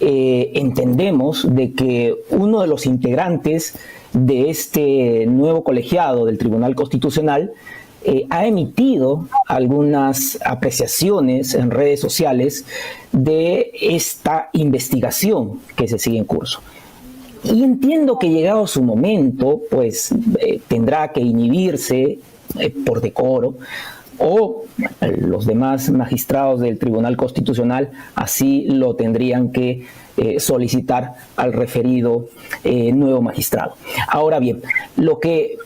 entendemos de que uno de los integrantes de este nuevo colegiado del Tribunal Constitucional ha emitido algunas apreciaciones en redes sociales de esta investigación que se sigue en curso. Y entiendo que llegado su momento, pues tendrá que inhibirse por decoro, o los demás magistrados del Tribunal Constitucional así lo tendrían que solicitar al referido nuevo magistrado. Ahora bien, lo que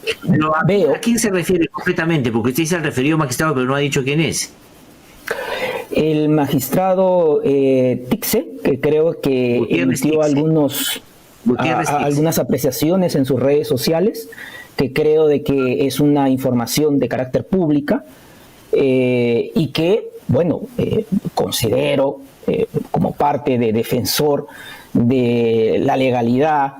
veo... ¿A quién se refiere completamente? Porque usted dice al referido magistrado, pero no ha dicho quién es. El magistrado Tixe, que creo que emitió algunas apreciaciones en sus redes sociales, que creo de que es una información de carácter pública, y que, bueno, considero como parte de defensor de la legalidad,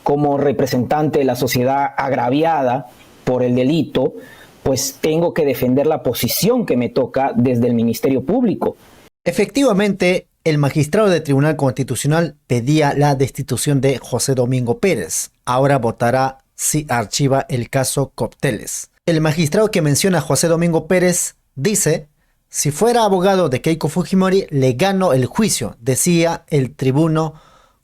como representante de la sociedad agraviada por el delito, pues tengo que defender la posición que me toca desde el Ministerio Público. Efectivamente, el magistrado del Tribunal Constitucional pedía la destitución de José Domingo Pérez. Ahora votará si archiva el caso Copteles. El magistrado que menciona a José Domingo Pérez dice: si fuera abogado de Keiko Fujimori, le gano el juicio, decía el tribuno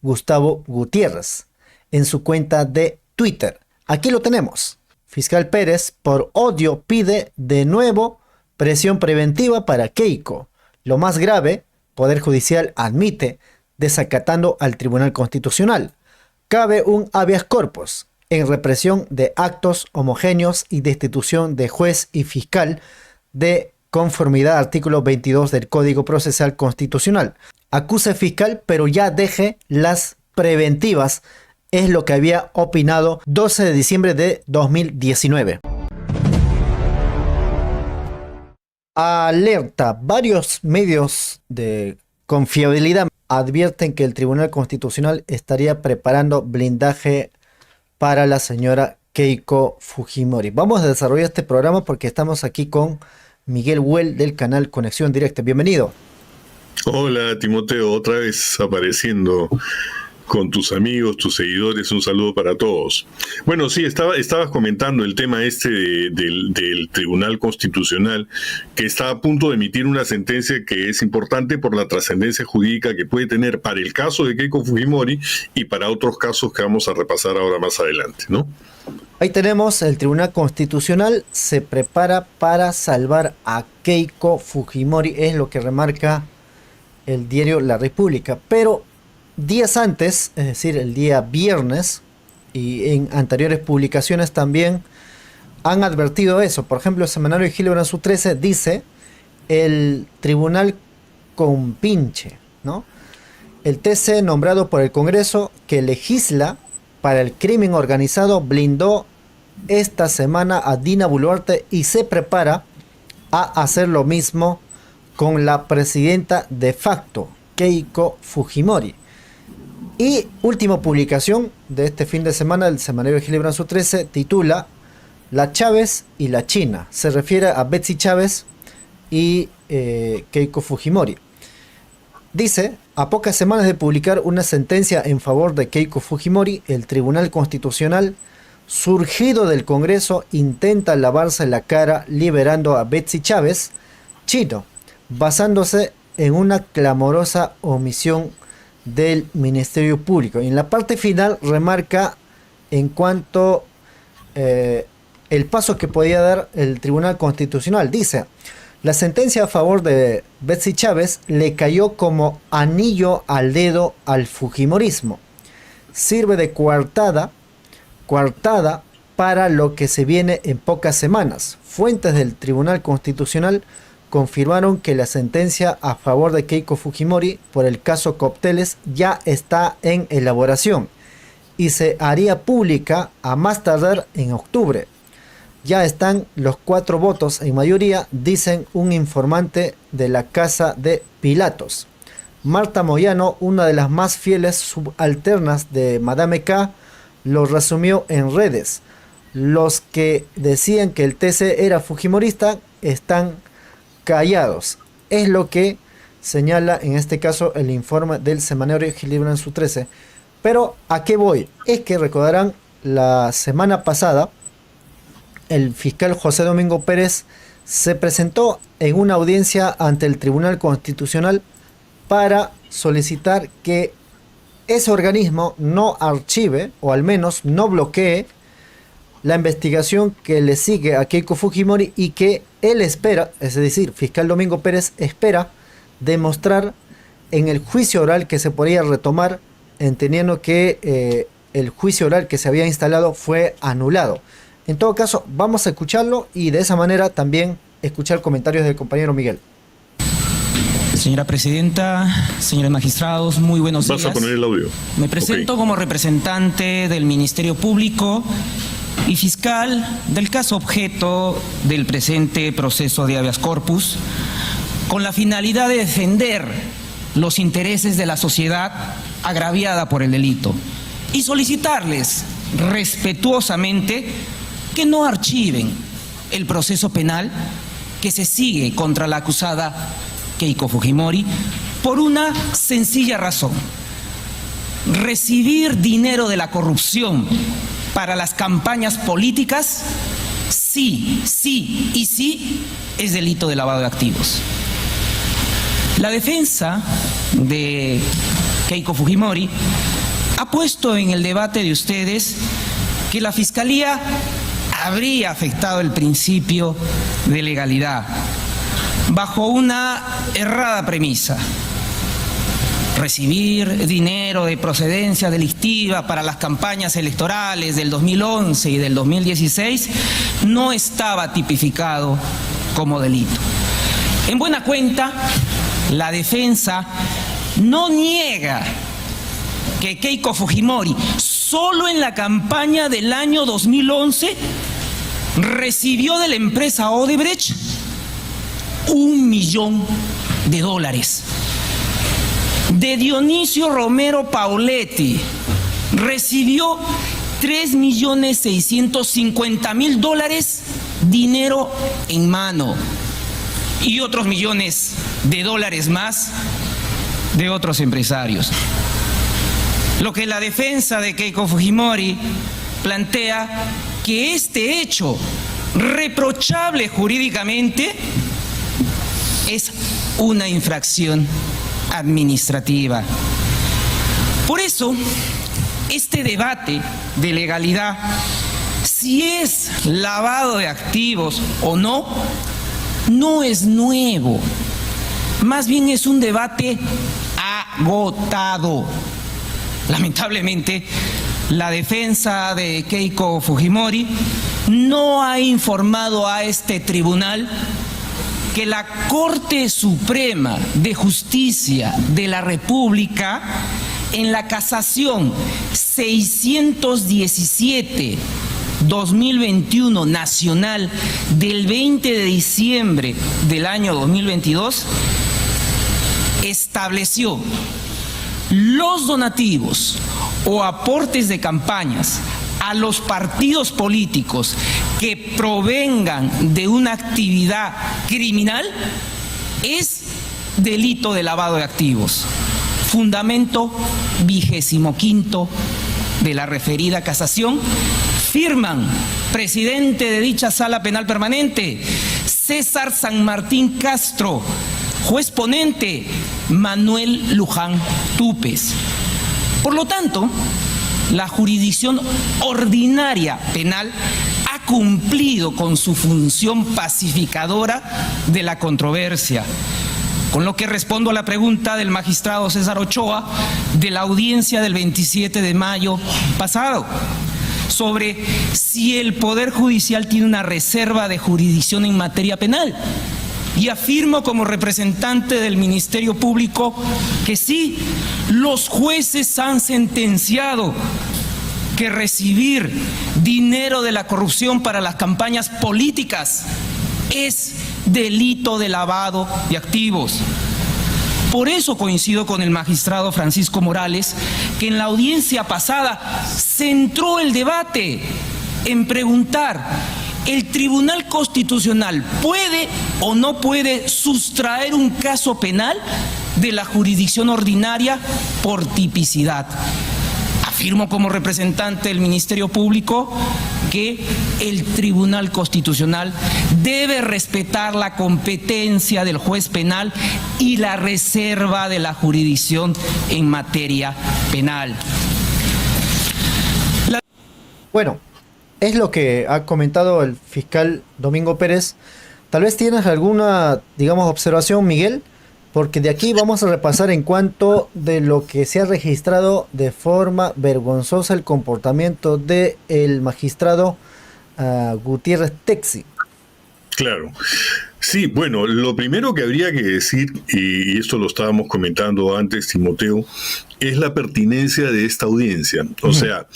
Gustavo Gutiérrez en su cuenta de Twitter. Aquí lo tenemos. Fiscal Pérez, por odio, pide de nuevo presión preventiva para Keiko. Lo más grave, Poder Judicial admite desacatando al Tribunal Constitucional. Cabe un habeas corpus en represión de actos homogéneos y destitución de juez y fiscal de conformidad al artículo 22 del Código Procesal Constitucional. Acusa fiscal, pero ya deje las preventivas, es lo que había opinado 12 de diciembre de 2019. Alerta. Varios medios de confiabilidad advierten que el Tribunal Constitucional estaría preparando blindaje para la señora Keiko Fujimori. Vamos a desarrollar este programa porque estamos aquí con Miguel Well del canal Conexión Directa. Bienvenido. Hola Timoteo, otra vez apareciendo con tus amigos, tus seguidores, un saludo para todos. Bueno, sí, estabas comentando el tema del Tribunal Constitucional, que está a punto de emitir una sentencia que es importante por la trascendencia jurídica que puede tener para el caso de Keiko Fujimori y para otros casos que vamos a repasar ahora más adelante, ¿no? Ahí tenemos, el Tribunal Constitucional se prepara para salvar a Keiko Fujimori, es lo que remarca el diario La República, pero días antes, es decir, el día viernes, y en anteriores publicaciones también han advertido eso. Por ejemplo, el semanario Gil Branzu 13 dice: el tribunal compinche, ¿no? El TC nombrado por el Congreso que legisla para el crimen organizado blindó esta semana a Dina Boluarte y se prepara a hacer lo mismo con la presidenta de facto, Keiko Fujimori. Y última publicación de este fin de semana del semanario Gil Branzu 13 titula La Chávez y la China. Se refiere a Betsy Chávez y Keiko Fujimori. Dice: a pocas semanas de publicar una sentencia en favor de Keiko Fujimori, el Tribunal Constitucional, surgido del Congreso, intenta lavarse la cara liberando a Betsy Chávez, chino, basándose en una clamorosa omisión del Ministerio Público. Y en la parte final remarca en cuanto el paso que podía dar el Tribunal Constitucional. Dice: la sentencia a favor de Betsy Chávez le cayó como anillo al dedo al fujimorismo. Sirve de coartada para lo que se viene en pocas semanas. Fuentes del Tribunal Constitucional confirmaron que la sentencia a favor de Keiko Fujimori por el caso Copteles ya está en elaboración y se haría pública a más tardar en octubre. Ya están los 4 votos en mayoría, dicen un informante de la Casa de Pilatos. Marta Moyano, una de las más fieles subalternas de Madame K, lo resumió en redes. Los que decían que el TC era fujimorista están callados. Es lo que señala en este caso el informe del semanario Equilibrio en su 13. Pero ¿a qué voy? Es que recordarán la semana pasada el fiscal José Domingo Pérez se presentó en una audiencia ante el Tribunal Constitucional para solicitar que ese organismo no archive o al menos no bloquee la investigación que le sigue a Keiko Fujimori y que él espera, es decir, fiscal Domingo Pérez espera demostrar en el juicio oral que se podría retomar, entendiendo que el juicio oral que se había instalado fue anulado. En todo caso, vamos a escucharlo y de esa manera también escuchar comentarios del compañero Miguel. Señora Presidenta, señores magistrados, muy buenos días. Vas a poner el audio. Me presento como representante del Ministerio Público y fiscal del caso objeto del presente proceso de habeas corpus, con la finalidad de defender los intereses de la sociedad agraviada por el delito y solicitarles respetuosamente que no archiven el proceso penal que se sigue contra la acusada Keiko Fujimori por una sencilla razón: recibir dinero de la corrupción para las campañas políticas, sí es delito de lavado de activos. La defensa de Keiko Fujimori ha puesto en el debate de ustedes que la Fiscalía habría afectado el principio de legalidad bajo una errada premisa: recibir dinero de procedencia delictiva para las campañas electorales del 2011 y del 2016 no estaba tipificado como delito. En buena cuenta, la defensa no niega que Keiko Fujimori solo en la campaña del año 2011 recibió de la empresa Odebrecht $1 millón. De Dionisio Romero Pauletti recibió $3.650.000 dinero en mano y otros millones de dólares más de otros empresarios. Lo que la defensa de Keiko Fujimori plantea que este hecho reprochable jurídicamente es una infracción administrativa. Por eso, este debate de legalidad, si es lavado de activos o no, no es nuevo. Más bien es un debate agotado. Lamentablemente, la defensa de Keiko Fujimori no ha informado a este tribunal que la Corte Suprema de Justicia de la República, en la casación 617/2021 nacional del 20 de diciembre del año 2022, estableció los donativos o aportes de campañas a los partidos políticos que provengan de una actividad criminal es delito de lavado de activos. Fundamento 25 de la referida casación. Firman presidente de dicha sala penal permanente, César San Martín Castro. Juez ponente, Manuel Luján Túpez. Por lo tanto, la jurisdicción ordinaria penal ha cumplido con su función pacificadora de la controversia. Con lo que respondo a la pregunta del magistrado César Ochoa de la audiencia del 27 de mayo pasado sobre si el Poder Judicial tiene una reserva de jurisdicción en materia penal. Y afirmo como representante del Ministerio Público que sí, los jueces han sentenciado que recibir dinero de la corrupción para las campañas políticas es delito de lavado de activos. Por eso coincido con el magistrado Francisco Morales, que en la audiencia pasada centró el debate en preguntar el Tribunal Constitucional puede o no puede sustraer un caso penal de la jurisdicción ordinaria por tipicidad. Afirmo como representante del Ministerio Público que el Tribunal Constitucional debe respetar la competencia del juez penal y la reserva de la jurisdicción en materia penal. Bueno, es lo que ha comentado el fiscal Domingo Pérez. Tal vez tienes alguna, digamos, observación, Miguel, porque de aquí vamos a repasar en cuanto de lo que se ha registrado de forma vergonzosa el comportamiento del magistrado Gutiérrez Texi. Claro. Sí, bueno, lo primero que habría que decir, y esto lo estábamos comentando antes, Timoteo, es la pertinencia de esta audiencia. O sea,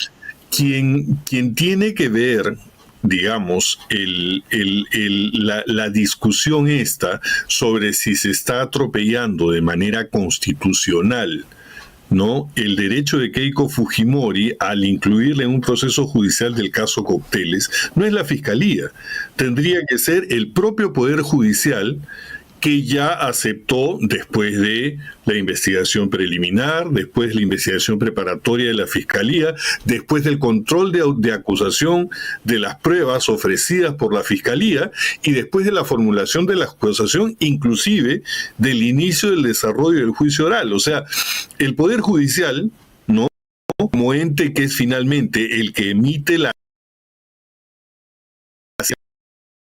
quien tiene que ver, digamos, la discusión esta sobre si se está atropellando de manera constitucional, ¿no?, el derecho de Keiko Fujimori al incluirle en un proceso judicial del caso Cócteles, no es la Fiscalía. Tendría que ser el propio Poder Judicial, que ya aceptó, después de la investigación preliminar, después de la investigación preparatoria de la Fiscalía, después del control de acusación de las pruebas ofrecidas por la Fiscalía y después de la formulación de la acusación, inclusive del inicio del desarrollo del juicio oral. O sea, el Poder Judicial, ¿no?, como ente que es finalmente el que emite la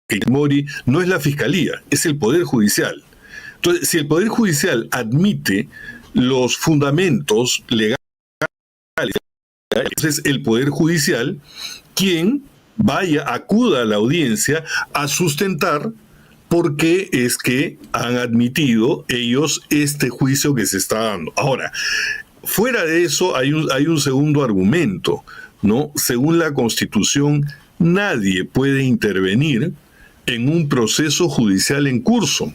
Fujimori, no es la Fiscalía, es el Poder Judicial. Entonces, si el Poder Judicial admite los fundamentos legales, entonces el Poder Judicial quien acuda a la audiencia a sustentar por qué es que han admitido ellos este juicio que se está dando. Ahora, fuera de eso hay un segundo argumento, ¿no? Según la Constitución, nadie puede intervenir en un proceso judicial en curso,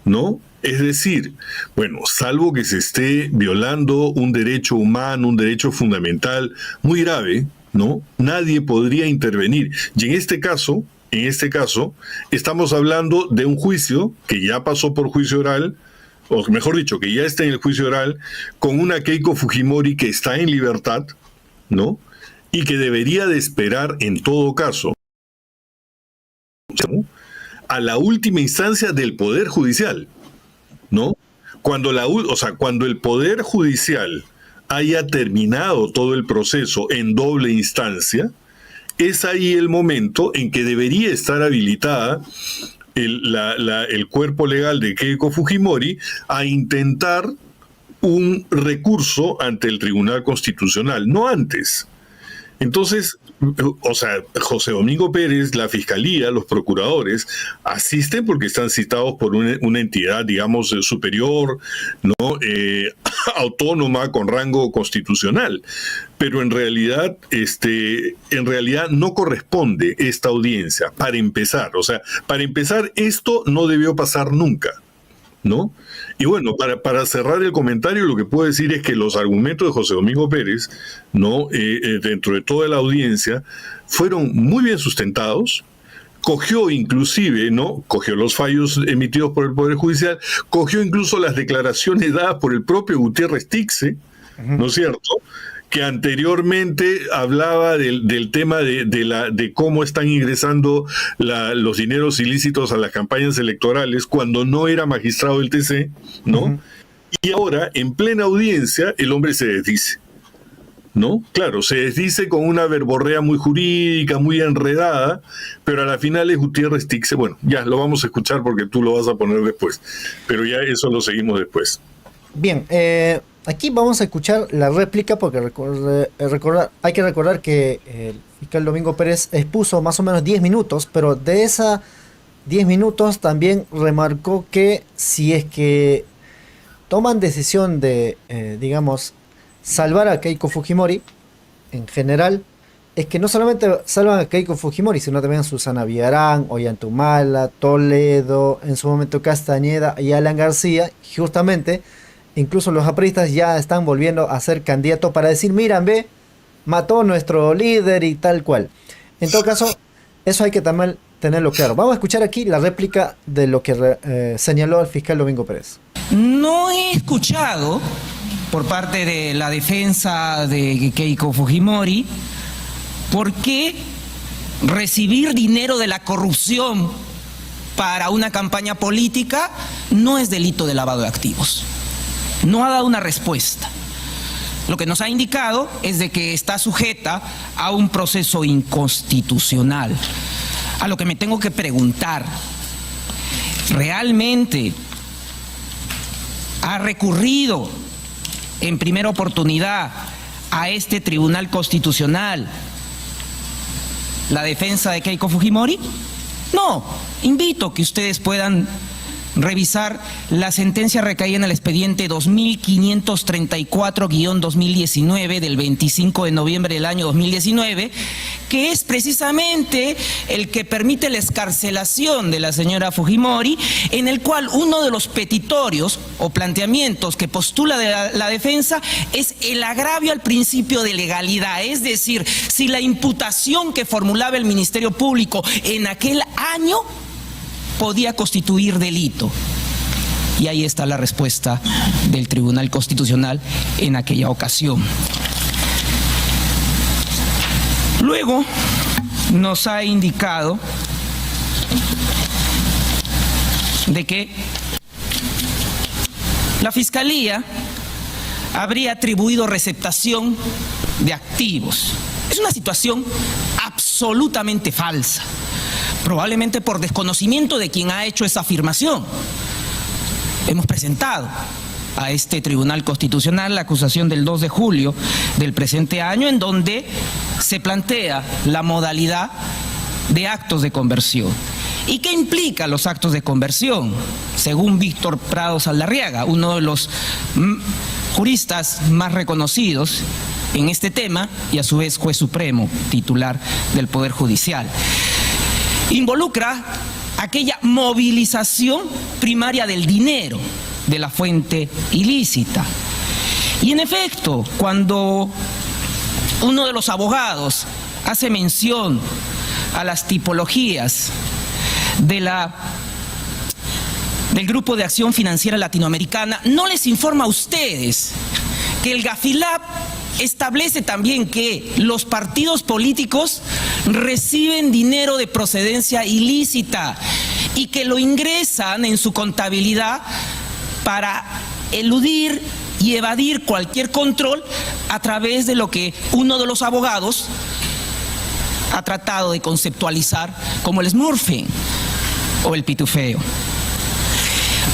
¿no? Es decir, bueno, salvo que se esté violando un derecho humano, un derecho fundamental muy grave, ¿no?, nadie podría intervenir. Y en este caso, estamos hablando de un juicio que ya pasó por juicio oral, o mejor dicho, que ya está en el juicio oral, con una Keiko Fujimori que está en libertad, ¿no?, y que debería de esperar en todo caso a la última instancia del Poder Judicial, ¿no? Cuando el Poder Judicial haya terminado todo el proceso en doble instancia, es ahí el momento en que debería estar habilitada el cuerpo legal de Keiko Fujimori a intentar un recurso ante el Tribunal Constitucional, no antes. Entonces, o sea, José Domingo Pérez, la Fiscalía, los procuradores, asisten porque están citados por una entidad, digamos, superior, ¿no?, autónoma, con rango constitucional. Pero en realidad no corresponde esta audiencia, para empezar. O sea, para empezar, esto no debió pasar nunca, ¿no? Y bueno, para cerrar el comentario, lo que puedo decir es que los argumentos de José Domingo Pérez, ¿no?, dentro de toda la audiencia, fueron muy bien sustentados. Cogió inclusive, ¿no?, cogió los fallos emitidos por el Poder Judicial, cogió incluso las declaraciones dadas por el propio Gutiérrez Tixe, ¿no es cierto?, que anteriormente hablaba del tema de cómo están ingresando los dineros ilícitos a las campañas electorales cuando no era magistrado del TC, ¿no? Uh-huh. Y ahora, en plena audiencia, el hombre se desdice, ¿no? Claro, se desdice con una verborrea muy jurídica, muy enredada, pero a la final es Gutiérrez Tixe. Bueno, ya lo vamos a escuchar porque tú lo vas a poner después, pero ya eso lo seguimos después. Bien, aquí vamos a escuchar la réplica porque hay que recordar que el fiscal Domingo Pérez expuso más o menos 10 minutos, pero de esa 10 minutos también remarcó que si es que toman decisión de, digamos, salvar a Keiko Fujimori, en general, es que no solamente salvan a Keiko Fujimori, sino también a Susana Villarán, Ollantumala, Toledo, en su momento Castañeda y Alan García, justamente. Incluso los apristas ya están volviendo a ser candidatos para decir, miran, ve, mató a nuestro líder y tal cual. En todo caso, Eso hay que también tenerlo claro. Vamos a escuchar aquí la réplica de lo que señaló el fiscal Domingo Pérez. No he escuchado por parte de la defensa de Keiko Fujimori por qué recibir dinero de la corrupción para una campaña política no es delito de lavado de activos. No ha dado una respuesta. Lo que nos ha indicado es de que está sujeta a un proceso inconstitucional. A lo que me tengo que preguntar, ¿realmente ha recurrido en primera oportunidad a este Tribunal Constitucional la defensa de Keiko Fujimori? No, invito a que ustedes puedan revisar la sentencia recaída en el expediente 2534-2019 del 25 de noviembre del año 2019, que es precisamente el que permite la excarcelación de la señora Fujimori, en el cual uno de los petitorios o planteamientos que postula la defensa es el agravio al principio de legalidad, es decir, si la imputación que formulaba el Ministerio Público en aquel año podía constituir delito. Y ahí está la respuesta del Tribunal Constitucional en aquella ocasión. Luego nos ha indicado de que la Fiscalía habría atribuido receptación de activos. Es una situación absolutamente falsa, probablemente por desconocimiento de quien ha hecho esa afirmación. Hemos presentado a este Tribunal Constitucional la acusación del 2 de julio del presente año, en donde se plantea la modalidad de actos de conversión. ¿Y qué implica los actos de conversión? Según Víctor Prado Saldarriaga, uno de los juristas más reconocidos en este tema y a su vez juez supremo titular del Poder Judicial. Involucra aquella movilización primaria del dinero de la fuente ilícita. Y en efecto, cuando uno de los abogados hace mención a las tipologías del Grupo de Acción Financiera Latinoamericana, no les informa a ustedes que el GAFILAP establece también que los partidos políticos reciben dinero de procedencia ilícita y que lo ingresan en su contabilidad para eludir y evadir cualquier control a través de lo que uno de los abogados ha tratado de conceptualizar como el smurfing o el pitufeo.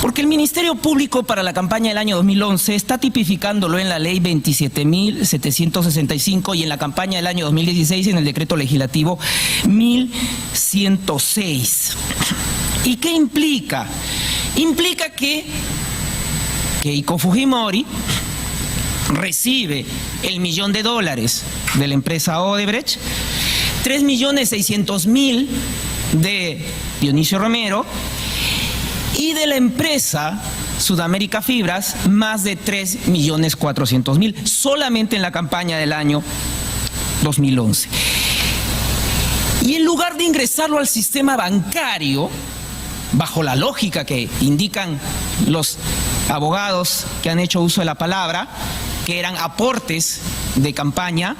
Porque el Ministerio Público para la campaña del año 2011 está tipificándolo en la ley 27.765 y en la campaña del año 2016 en el decreto legislativo 1106. ¿Y qué implica? Implica que Keiko Fujimori recibe el $1.000.000 de la empresa Odebrecht, 3.600.000 de Dionisio Romero y de la empresa Sudamérica Fibras más de 3.400.000 solamente en la campaña del año 2011. Y en lugar de ingresarlo al sistema bancario, bajo la lógica que indican los abogados que han hecho uso de la palabra, que eran aportes de campaña,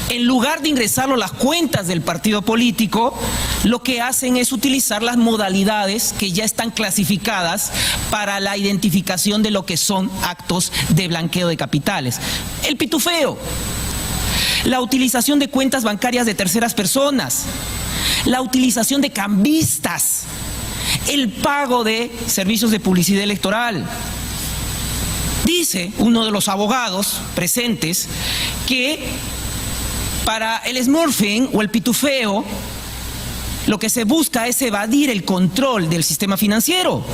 en lugar de ingresarlo a las cuentas del partido político, lo que hacen es utilizar las modalidades que ya están clasificadas para la identificación de lo que son actos de blanqueo de capitales. El pitufeo, la utilización de cuentas bancarias de terceras personas, la utilización de cambistas, el pago de servicios de publicidad electoral. Dice uno de los abogados presentes que para el smurfing o el pitufeo, lo que se busca es evadir el control del sistema financiero.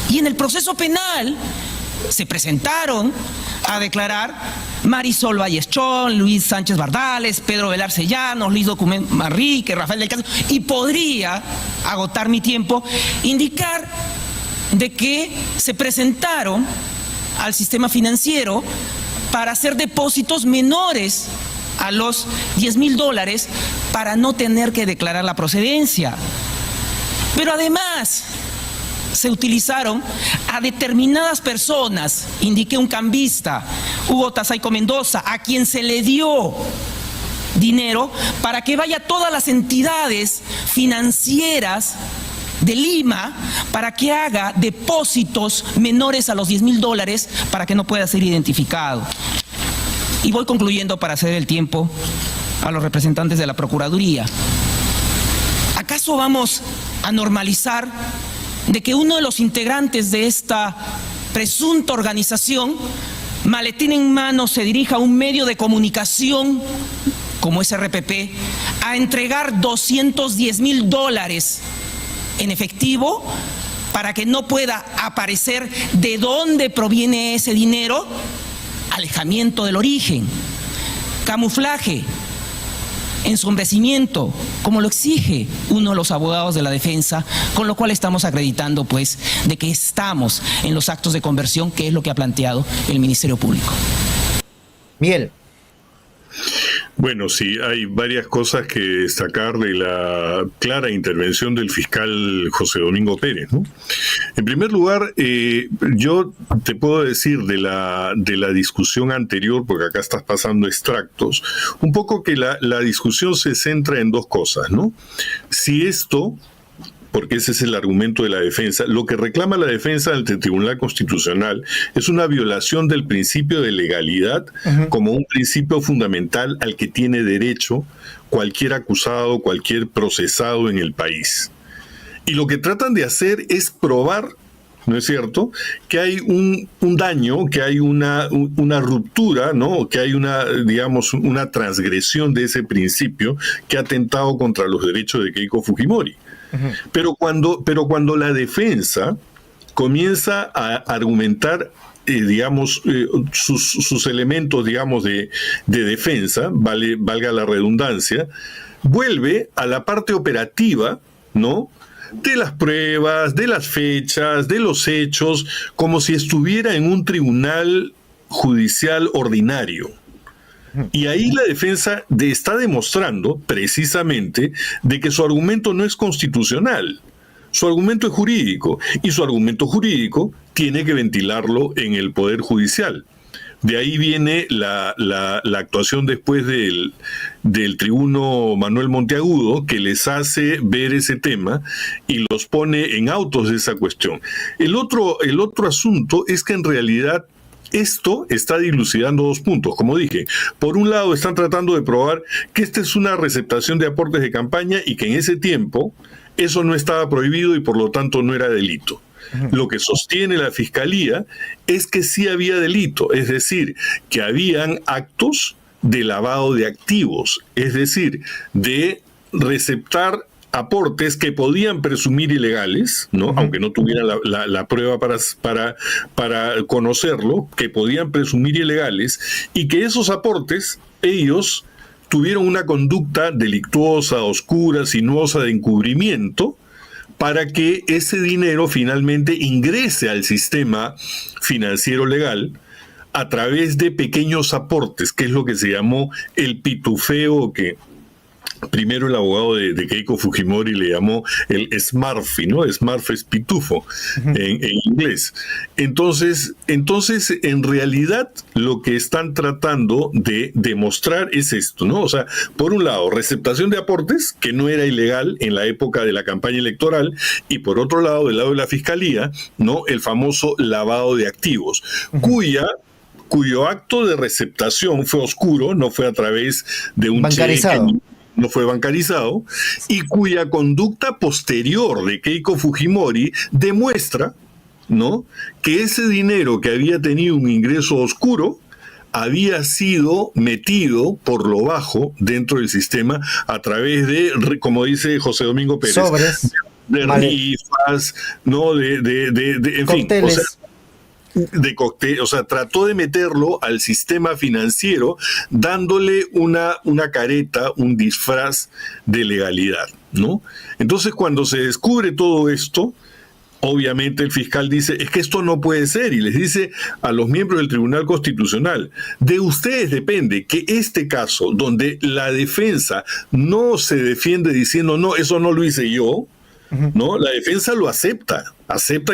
Y en el proceso penal se presentaron a declarar Marisol Vallechón, Luis Sánchez Bardales, Pedro Velar Sellanos, Luis Document Manrique, Rafael del Caso, y podría agotar mi tiempo, indicar de que se presentaron al sistema financiero para hacer depósitos menores a los $10,000 para no tener que declarar la procedencia. Pero además se utilizaron a determinadas personas, indiqué un cambista, Hugo Tazaico Mendoza, a quien se le dio dinero para que vaya a todas las entidades financieras de Lima para que haga depósitos menores a los $10,000 para que no pueda ser identificado. Y voy concluyendo para ceder el tiempo a los representantes de la Procuraduría. ¿Acaso vamos a normalizar de que uno de los integrantes de esta presunta organización, maletín en mano, se dirija a un medio de comunicación como es RPP a entregar $210,000 en efectivo para que no pueda aparecer de dónde proviene ese dinero? Alejamiento del origen, camuflaje, ensombrecimiento, como lo exige uno de los abogados de la defensa, con lo cual estamos acreditando pues de que estamos en los actos de conversión, que es lo que ha planteado el Ministerio Público. Miguel. Bueno, sí, hay varias cosas que destacar de la clara intervención del fiscal José Domingo Pérez, ¿no? En primer lugar, yo te puedo decir de la discusión anterior, porque acá estás pasando extractos, un poco que la discusión se centra en dos cosas, ¿no? Si esto, porque ese es el argumento de la defensa, lo que reclama la defensa ante el Tribunal Constitucional es una violación del principio de legalidad como un principio fundamental al que tiene derecho cualquier acusado, cualquier procesado en el país. Y lo que tratan de hacer es probar, ¿no es cierto?, que hay un daño, que hay una ruptura, ¿no?, que hay una transgresión de ese principio que ha atentado contra los derechos de Keiko Fujimori. Pero cuando la defensa comienza a argumentar, sus elementos, de defensa, valga la redundancia, vuelve a la parte operativa, ¿no?, de las pruebas, de las fechas, de los hechos, como si estuviera en un tribunal judicial ordinario. Y ahí la defensa está demostrando precisamente de que su argumento no es constitucional, su argumento es jurídico, y su argumento jurídico tiene que ventilarlo en el Poder Judicial. De ahí viene la actuación después del tribuno Manuel Monteagudo, que les hace ver ese tema y los pone en autos de esa cuestión. El otro asunto es que en realidad esto está dilucidando dos puntos, como dije. Por un lado, están tratando de probar que esta es una receptación de aportes de campaña y que en ese tiempo eso no estaba prohibido y por lo tanto no era delito. Lo que sostiene la Fiscalía es que sí había delito, es decir, que habían actos de lavado de activos, es decir, de receptar aportes que podían presumir ilegales, ¿no?, aunque no tuvieran la prueba para conocerlo, que podían presumir ilegales, y que esos aportes, ellos tuvieron una conducta delictuosa, oscura, sinuosa, de encubrimiento, para que ese dinero finalmente ingrese al sistema financiero legal a través de pequeños aportes, que es lo que se llamó el pitufeo, que primero el abogado de Keiko Fujimori le llamó el SMARFI, ¿no? SMARF es pitufo en inglés. Entonces, en realidad, lo que están tratando de demostrar es esto, ¿no? O sea, por un lado, receptación de aportes, que no era ilegal en la época de la campaña electoral, y por otro lado, del lado de la Fiscalía, ¿no?, el famoso lavado de activos, cuyo acto de receptación fue oscuro, no fue a través de un bancarizado. Cheque, no fue bancarizado, y cuya conducta posterior de Keiko Fujimori demuestra, ¿no?, que ese dinero que había tenido un ingreso oscuro había sido metido por lo bajo dentro del sistema a través de, como dice José Domingo Pérez, sobres, de rifas, ¿no?, en cócteles. fin, de cóctel, o sea, trató de meterlo al sistema financiero dándole una careta, un disfraz de legalidad, ¿no? Entonces, cuando se descubre todo esto, obviamente el fiscal dice, es que esto no puede ser, y les dice a los miembros del Tribunal Constitucional, de ustedes depende que este caso, donde la defensa no se defiende diciendo, no, eso no lo hice yo, ¿no? La defensa lo acepta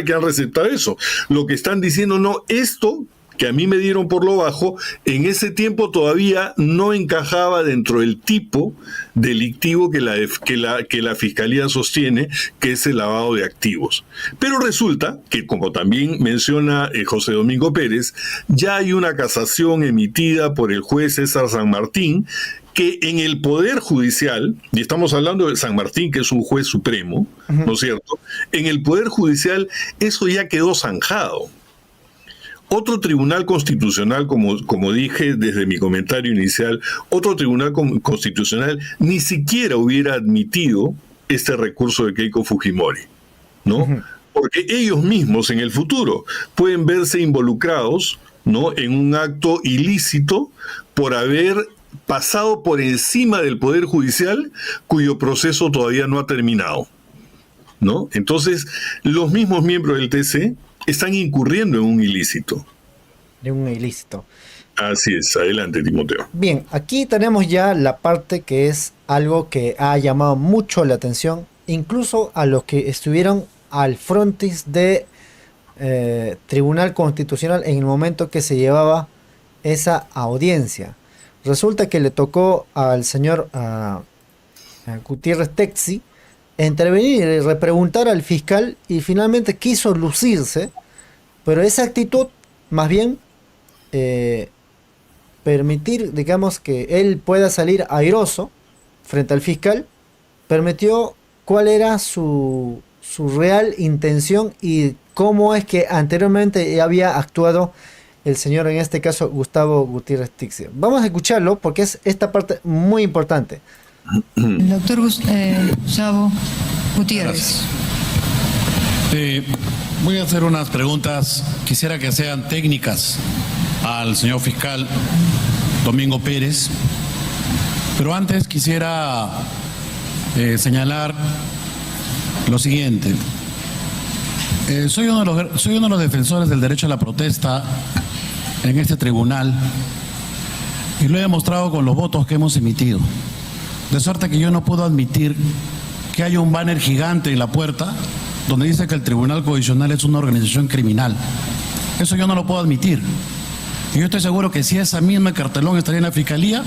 que han receptado eso. Lo que están diciendo, no, esto que a mí me dieron por lo bajo, en ese tiempo todavía no encajaba dentro del tipo delictivo que la Fiscalía sostiene, que es el lavado de activos. Pero resulta que, como también menciona José Domingo Pérez, ya hay una casación emitida por el juez César San Martín, que en el Poder Judicial, y estamos hablando de San Martín, que es un juez supremo, ¿no es cierto? En el Poder Judicial eso ya quedó zanjado. Otro tribunal constitucional, como dije desde mi comentario inicial, otro tribunal constitucional ni siquiera hubiera admitido este recurso de Keiko Fujimori, ¿no? Porque ellos mismos en el futuro pueden verse involucrados, ¿no?, en un acto ilícito por haber pasado por encima del Poder Judicial, cuyo proceso todavía no ha terminado, ¿no? Entonces, los mismos miembros del TC están incurriendo en un ilícito. De un ilícito. Así es, adelante, Timoteo. Bien, aquí tenemos ya la parte que es algo que ha llamado mucho la atención, incluso a los que estuvieron al frontis de Tribunal Constitucional en el momento que se llevaba esa audiencia. Resulta que le tocó al señor Gutiérrez Texi intervenir y repreguntar al fiscal, y finalmente quiso lucirse, pero esa actitud, más bien permitir, digamos, que él pueda salir airoso frente al fiscal, permitió cuál era su real intención y cómo es que anteriormente había actuado el señor, en este caso Gustavo Gutiérrez Texi. Vamos a escucharlo porque es esta parte muy importante. El doctor Gustavo Gutiérrez. Voy a hacer unas preguntas, quisiera que sean técnicas, al señor fiscal Domingo Pérez, pero antes quisiera señalar lo siguiente. Soy uno de los defensores del derecho a la protesta en este tribunal, y lo he demostrado con los votos que hemos emitido. De suerte que yo no puedo admitir que haya un banner gigante en la puerta donde dice que el Tribunal Constitucional es una organización criminal. Eso yo no lo puedo admitir. Y yo estoy seguro que si esa misma cartelón estaría en la Fiscalía,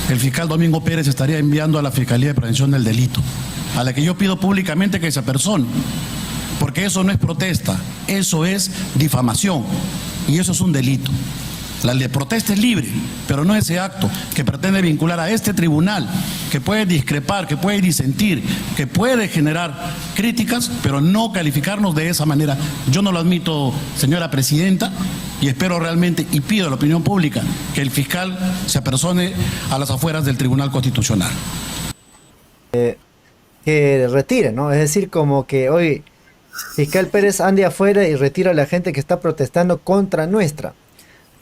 el fiscal Domingo Pérez estaría enviando a la Fiscalía de Prevención del Delito, a la que yo pido públicamente que se apersone, porque eso no es protesta, eso es difamación, y eso es un delito. La de protesta es libre, pero no ese acto que pretende vincular a este tribunal, que puede discrepar, que puede disentir, que puede generar críticas, pero no calificarnos de esa manera. Yo no lo admito, señora presidenta, y espero realmente, y pido a la opinión pública, que el fiscal se apersone a las afueras del Tribunal Constitucional. Que retire, ¿no? Es decir, como que hoy fiscal Pérez ande afuera y retira a la gente que está protestando contra nuestra.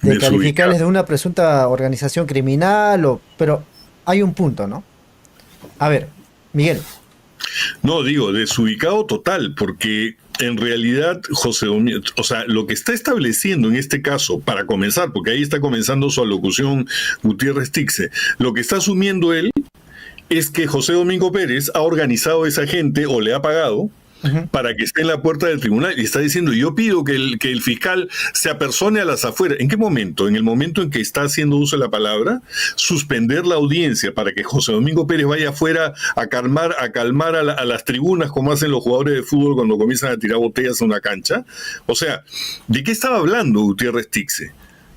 De calificarles de una presunta organización criminal, pero hay un punto, ¿no? A ver, Miguel. No, digo, desubicado total, porque en realidad, José Domingo, o sea, lo que está estableciendo en este caso, para comenzar, porque ahí está comenzando su alocución Gutiérrez Texi, lo que está asumiendo él es que José Domingo Pérez ha organizado a esa gente o le ha pagado para que esté en la puerta del tribunal, y está diciendo, yo pido que el fiscal se apersone a las afueras. ¿En qué momento? En el momento en que está haciendo uso de la palabra, suspender la audiencia para que José Domingo Pérez vaya afuera a calmar a las tribunas, como hacen los jugadores de fútbol cuando comienzan a tirar botellas a una cancha. O sea, ¿de qué estaba hablando Gutiérrez Texi?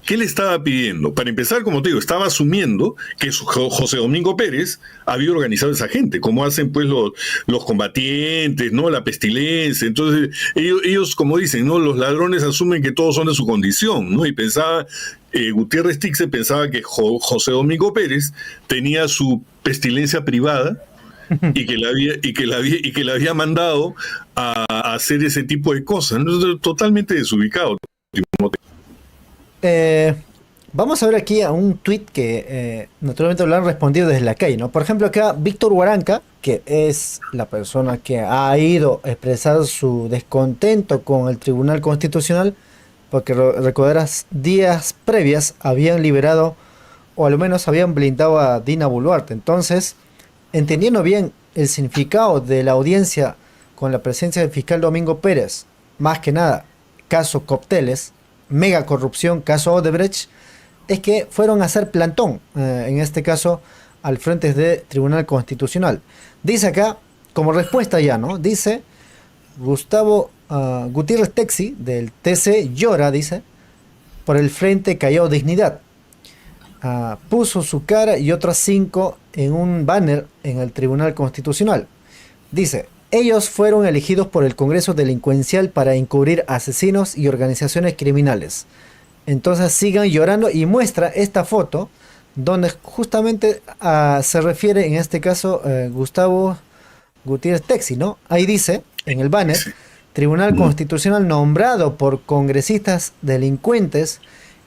¿Qué le estaba pidiendo? Para empezar, como te digo, estaba asumiendo que José Domingo Pérez había organizado a esa gente, como hacen pues los combatientes, ¿no? La pestilencia. Entonces, ellos, como dicen, ¿no? Los ladrones asumen que todos son de su condición, ¿no? Y pensaba, Gutiérrez Texi pensaba que José Domingo Pérez tenía su pestilencia privada y que le había mandado a hacer ese tipo de cosas, ¿no? Totalmente desubicado. Vamos a ver aquí a un tuit que naturalmente lo han respondido desde la calle, ¿no? Por ejemplo, acá Víctor Huaranca, que es la persona que ha ido a expresar su descontento con el Tribunal Constitucional, porque recordarás, días previas habían liberado, o al menos habían blindado a Dina Boluarte. Entonces, entendiendo bien el significado de la audiencia con la presencia del fiscal Domingo Pérez, más que nada, caso Copteles, mega corrupción, caso Odebrecht, es que fueron a hacer plantón, en este caso, al frente del Tribunal Constitucional. Dice acá, como respuesta ya, ¿no? Dice, Gustavo Gutiérrez Texi, del TC, llora, dice, por el Frente Callao Dignidad. Puso su cara y otras 5 en un banner en el Tribunal Constitucional. Dice, ellos fueron elegidos por el Congreso Delincuencial para encubrir asesinos y organizaciones criminales. Entonces sigan llorando, y muestra esta foto donde justamente se refiere en este caso Gustavo Gutiérrez Texi, ¿no? Ahí dice, en el banner, Tribunal Constitucional nombrado por congresistas delincuentes,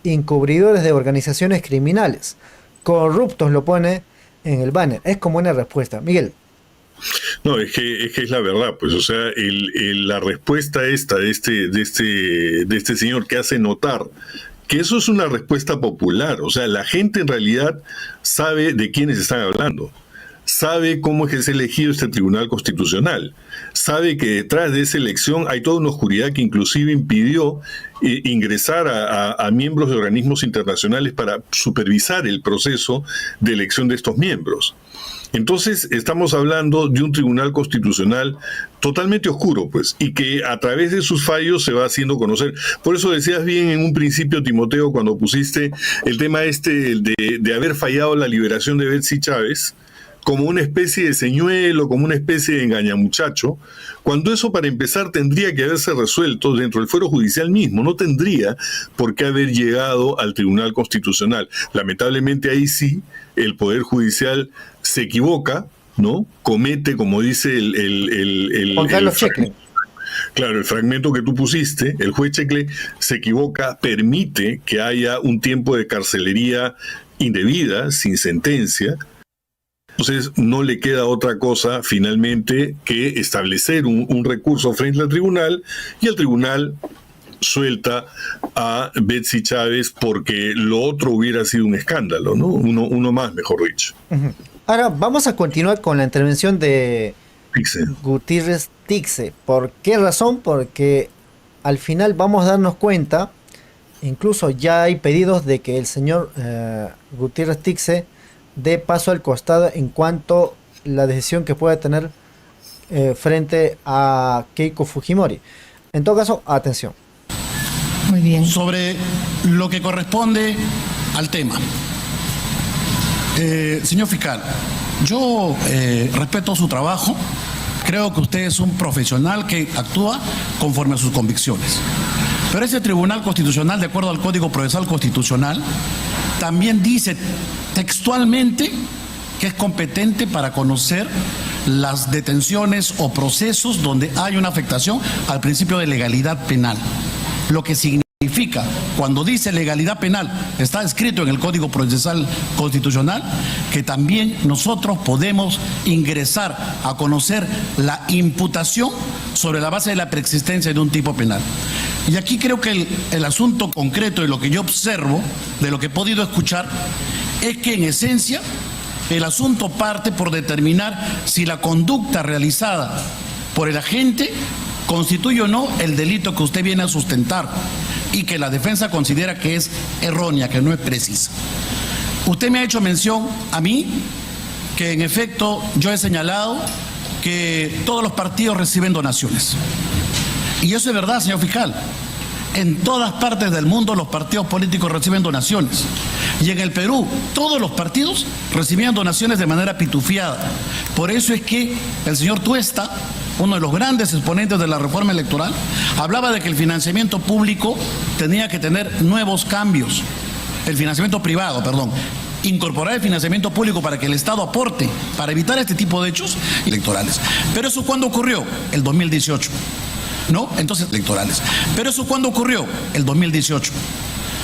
encubridores de organizaciones criminales, corruptos, lo pone en el banner. Es como una respuesta. Miguel. No, es que es la verdad, pues, o sea, la respuesta esta de este señor, que hace notar que eso es una respuesta popular. O sea, la gente en realidad sabe de quiénes están hablando, sabe cómo es elegido este Tribunal Constitucional, sabe que detrás de esa elección hay toda una oscuridad que inclusive impidió ingresar a miembros de organismos internacionales para supervisar el proceso de elección de estos miembros. Entonces estamos hablando de un Tribunal Constitucional totalmente oscuro, pues, y que a través de sus fallos se va haciendo conocer. Por eso decías bien en un principio, Timoteo, cuando pusiste el tema de haber fallado la liberación de Betsy Chávez, como una especie de señuelo, como una especie de engañamuchacho, cuando eso, para empezar, tendría que haberse resuelto dentro del fuero judicial mismo, no tendría por qué haber llegado al Tribunal Constitucional. Lamentablemente ahí sí, el Poder Judicial se equivoca, ¿no? Comete, como dice Juan Carlos Checle. Claro, el fragmento que tú pusiste, el juez Checle se equivoca, permite que haya un tiempo de carcelería indebida, sin sentencia. Entonces no le queda otra cosa finalmente que establecer un recurso frente al tribunal, y el tribunal suelta a Betsy Chávez porque lo otro hubiera sido un escándalo, ¿no? Uno más, mejor dicho. Ahora vamos a continuar con la intervención de Tixe. Gutiérrez Tixe. ¿Por qué razón? Porque al final vamos a darnos cuenta, incluso ya hay pedidos de que el señor Gutiérrez Tixe dé paso al costado en cuanto a la decisión que pueda tener frente a Keiko Fujimori. En todo caso, atención. Muy bien. Sobre lo que corresponde al tema. Señor fiscal, yo respeto su trabajo. Creo que usted es un profesional que actúa conforme a sus convicciones. Pero ese Tribunal Constitucional, de acuerdo al Código Procesal Constitucional, también dice textualmente que es competente para conocer las detenciones o procesos donde hay una afectación al principio de legalidad penal. Lo que significa, cuando dice legalidad penal, está escrito en el Código Procesal Constitucional, que también nosotros podemos ingresar a conocer la imputación sobre la base de la preexistencia de un tipo penal. Y aquí creo que el asunto concreto de lo que yo observo, de lo que he podido escuchar, es que en esencia el asunto parte por determinar si la conducta realizada por el agente constituye o no el delito que usted viene a sustentar, y que la defensa considera que es errónea, que no es precisa. Usted me ha hecho mención a mí que en efecto yo he señalado que todos los partidos reciben donaciones. Y eso es verdad, señor fiscal. En todas partes del mundo los partidos políticos reciben donaciones. Y en el Perú, todos los partidos recibían donaciones de manera pitufiada. Por eso es que el señor Tuesta, uno de los grandes exponentes de la reforma electoral, hablaba de que el financiamiento público tenía que tener nuevos cambios. El financiamiento privado, perdón. Incorporar el financiamiento público para que el Estado aporte, para evitar este tipo de hechos electorales. Pero eso, ¿cuándo ocurrió? El 2018. ¿No? Entonces, electorales. Pero eso, ¿cuándo ocurrió? El 2018.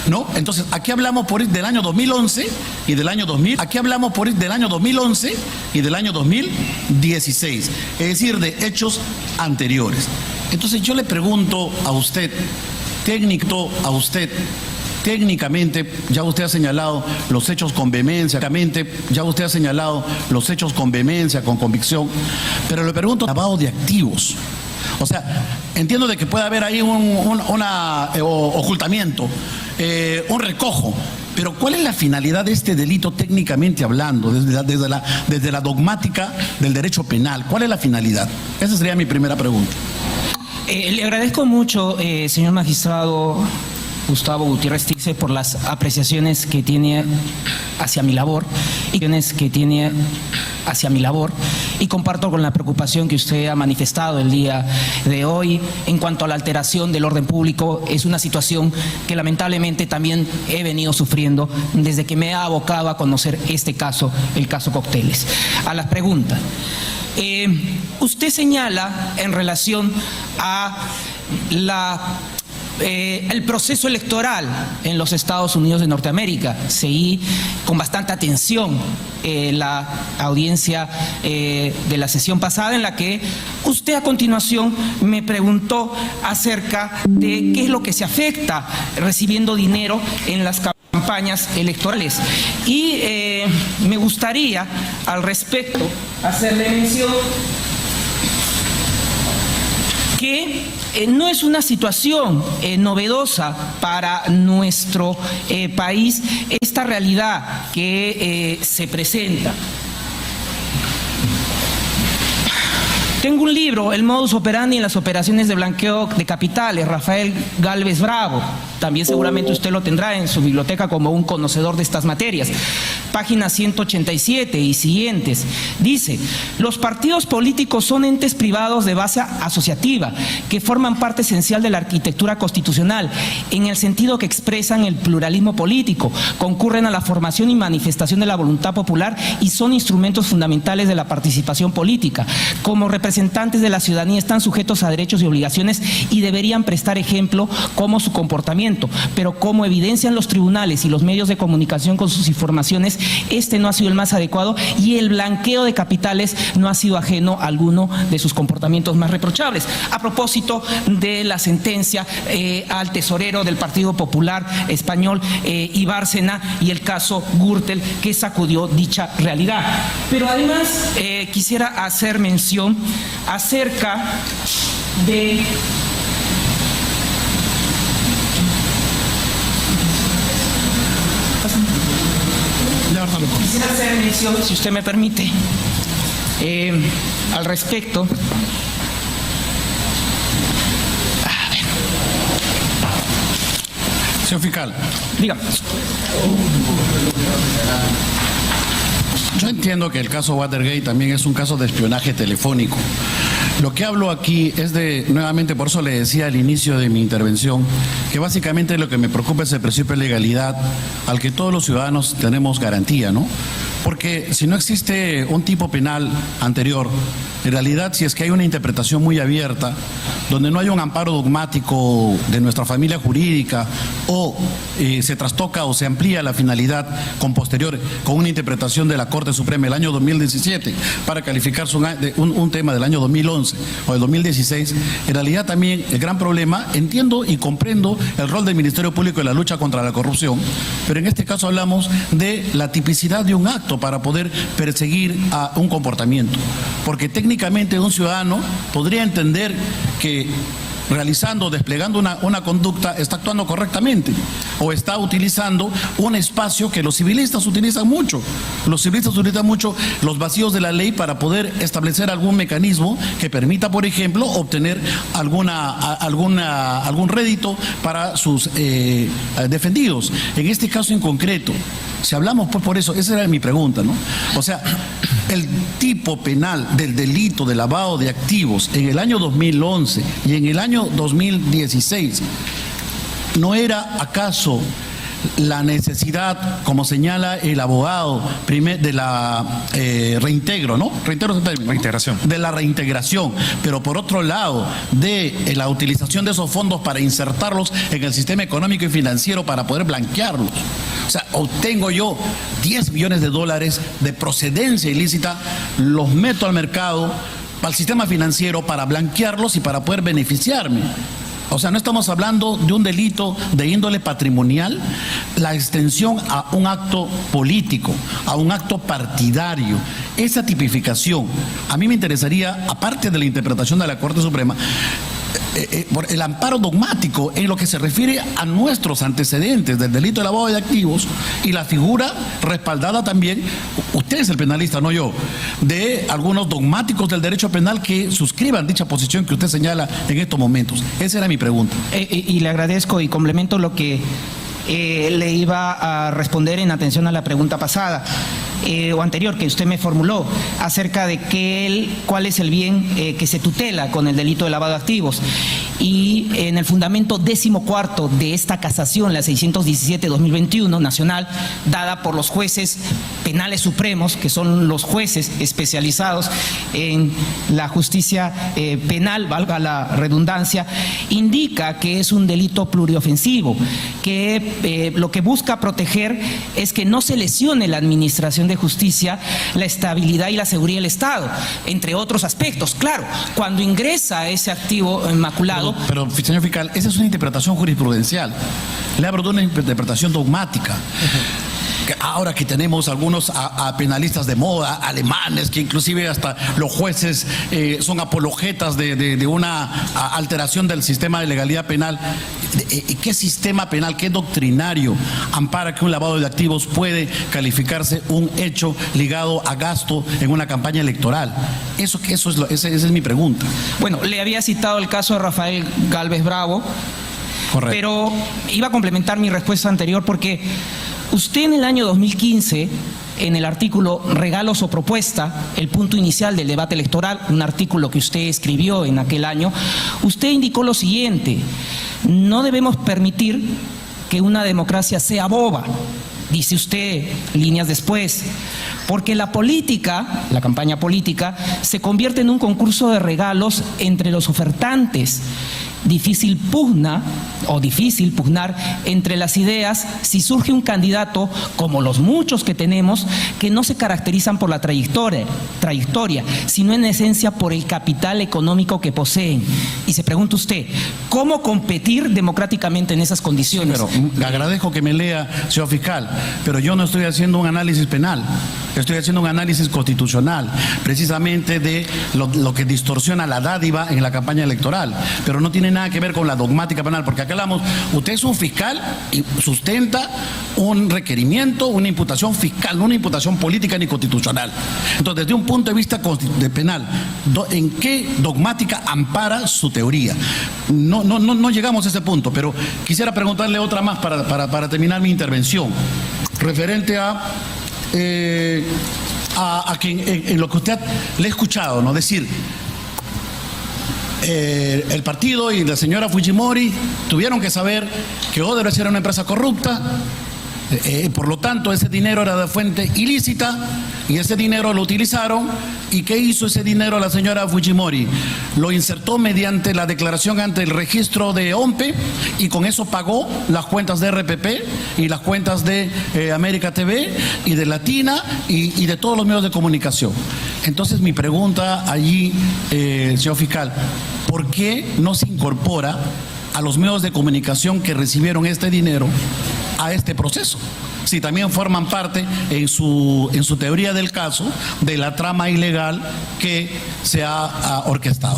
¿no? Entonces, aquí hablamos del año 2011 y del año 2000. Aquí hablamos del año 2011 y del año 2016, es decir, de hechos anteriores. Entonces, yo le pregunto a usted, técnicamente, ya usted ha señalado los hechos con vehemencia, con convicción, pero le pregunto, lavado de activos. O sea, entiendo de que puede haber ahí un ocultamiento, un recojo, pero ¿cuál es la finalidad de este delito técnicamente hablando, desde la dogmática del derecho penal? ¿Cuál es la finalidad? Esa sería mi primera pregunta. Le agradezco mucho, señor magistrado Gustavo Gutiérrez Tirce, por las apreciaciones que tiene hacia mi labor y comparto con la preocupación que usted ha manifestado el día de hoy en cuanto a la alteración del orden público. Es una situación que lamentablemente también he venido sufriendo desde que me he abocado a conocer este caso, el caso Cócteles. A la pregunta. Usted señala en relación a el proceso electoral en los Estados Unidos de Norteamérica. Seguí con bastante atención la audiencia de la sesión pasada, en la que usted a continuación me preguntó acerca de qué es lo que se afecta recibiendo dinero en las campañas electorales. Y me gustaría al respecto hacerle mención que no es una situación novedosa para nuestro país esta realidad que se presenta. Tengo un libro, El modus operandi en las operaciones de blanqueo de capitales, Rafael Gálvez Bravo. También seguramente usted lo tendrá en su biblioteca como un conocedor de estas materias. Página 187 y siguientes. Dice: los partidos políticos son entes privados de base asociativa que forman parte esencial de la arquitectura constitucional, en el sentido que expresan el pluralismo político, concurren a la formación y manifestación de la voluntad popular y son instrumentos fundamentales de la participación política. Como representantes de la ciudadanía están sujetos a derechos y obligaciones y deberían prestar ejemplo como su comportamiento, pero como evidencian los tribunales y los medios de comunicación con sus informaciones, este no ha sido el más adecuado y el blanqueo de capitales no ha sido ajeno a alguno de sus comportamientos más reprochables. A propósito de la sentencia al tesorero del Partido Popular Español, Ibárcena, y el caso Gürtel, que sacudió dicha realidad. Pero además quisiera hacer mención acerca de quisiera hacer mención, si usted me permite, al respecto. Señor fiscal. Dígame. Yo entiendo que el caso Watergate también es un caso de espionaje telefónico. Lo que hablo aquí es nuevamente, por eso le decía al inicio de mi intervención, que básicamente lo que me preocupa es el principio de legalidad al que todos los ciudadanos tenemos garantía, ¿no? Porque si no existe un tipo penal anterior, en realidad, si es que hay una interpretación muy abierta, donde no hay un amparo dogmático de nuestra familia jurídica, o se trastoca o se amplía la finalidad con una interpretación de la Corte Suprema del año 2017 para calificar un tema del año 2011 o del 2016, en realidad también el gran problema, entiendo y comprendo el rol del Ministerio Público en la lucha contra la corrupción, pero en este caso hablamos de la tipicidad de un acto para poder perseguir a un comportamiento, porque técnicamente un ciudadano podría entender que desplegando una conducta, está actuando correctamente o está utilizando un espacio que los civilistas utilizan mucho. Los civilistas utilizan mucho los vacíos de la ley para poder establecer algún mecanismo que permita, por ejemplo, obtener algún rédito para sus defendidos. En este caso en concreto, si hablamos por eso, esa era mi pregunta, ¿no? O sea, el tipo penal del delito de lavado de activos en el año 2011 y en el año 2016, ¿no era acaso la necesidad, como señala el abogado de la reintegro, ¿no? Reintegro es el término, ¿no? Reintegración. De la reintegración, pero por otro lado, de la utilización de esos fondos para insertarlos en el sistema económico y financiero para poder blanquearlos. O sea, obtengo yo 10 millones de dólares de procedencia ilícita, los meto al mercado, al sistema financiero para blanquearlos y para poder beneficiarme. O sea, no estamos hablando de un delito de índole patrimonial, la extensión a un acto político, a un acto partidario. Esa tipificación, a mí me interesaría, aparte de la interpretación de la Corte Suprema, por el amparo dogmático en lo que se refiere a nuestros antecedentes del delito de lavado de activos y la figura respaldada también, usted es el penalista, no yo, de algunos dogmáticos del derecho penal que suscriban dicha posición que usted señala en estos momentos. Esa era mi pregunta. Y le agradezco y complemento lo que le iba a responder en atención a la pregunta pasada o anterior que usted me formuló acerca de cuál es el bien que se tutela con el delito de lavado de activos. Y en el fundamento 14º de esta casación, la 617-2021 nacional, dada por los jueces penales supremos, que son los jueces especializados en la justicia penal, valga la redundancia, indica que es un delito pluriofensivo, que lo que busca proteger es que no se lesione la administración de justicia, la estabilidad y la seguridad del Estado, entre otros aspectos. Claro, cuando ingresa ese activo maculado. Pero, señor fiscal, esa es una interpretación jurisprudencial. Le hablo de una interpretación dogmática. Ahora que tenemos algunos penalistas de moda, alemanes, que inclusive hasta los jueces son apologetas de una alteración del sistema de legalidad penal. ¿Qué sistema penal, qué doctrinario ampara que un lavado de activos puede calificarse un hecho ligado a gasto en una campaña electoral? Esa es mi pregunta. Bueno, le había citado el caso de Rafael Gálvez Bravo. Correcto. Pero iba a complementar mi respuesta anterior porque usted en el año 2015, en el artículo Regalos o Propuesta, el punto inicial del debate electoral, un artículo que usted escribió en aquel año, usted indicó lo siguiente: no debemos permitir que una democracia sea boba, dice usted líneas después, porque la política, la campaña política, se convierte en un concurso de regalos entre los ofertantes. Difícil pugnar entre las ideas si surge un candidato, como los muchos que tenemos, que no se caracterizan por la trayectoria, sino en esencia por el capital económico que poseen. Y se pregunta usted, ¿cómo competir democráticamente en esas condiciones? Pero le agradezco que me lea, señor fiscal, pero yo no estoy haciendo un análisis penal, estoy haciendo un análisis constitucional, precisamente de lo que distorsiona la dádiva en la campaña electoral, pero no tiene nada que ver con la dogmática penal, porque acá hablamos, usted es un fiscal y sustenta un requerimiento, una imputación fiscal, no una imputación política ni constitucional. Entonces, desde un punto de vista penal, ¿en qué dogmática ampara su teoría? No llegamos a ese punto, pero quisiera preguntarle otra más para terminar mi intervención, referente a que en lo que usted le he escuchado, ¿no? Decir, el partido y la señora Fujimori tuvieron que saber que Odebrecht era una empresa corrupta, por lo tanto ese dinero era de fuente ilícita y ese dinero lo utilizaron. ¿Y qué hizo ese dinero la señora Fujimori? Lo insertó mediante la declaración ante el registro de OMPE y con eso pagó las cuentas de RPP y las cuentas de América TV y de Latina y de todos los medios de comunicación. Entonces mi pregunta allí, señor fiscal, ¿por qué no se incorpora a los medios de comunicación que recibieron este dinero a este proceso? Si también forman parte en su teoría del caso de la trama ilegal que se ha orquestado.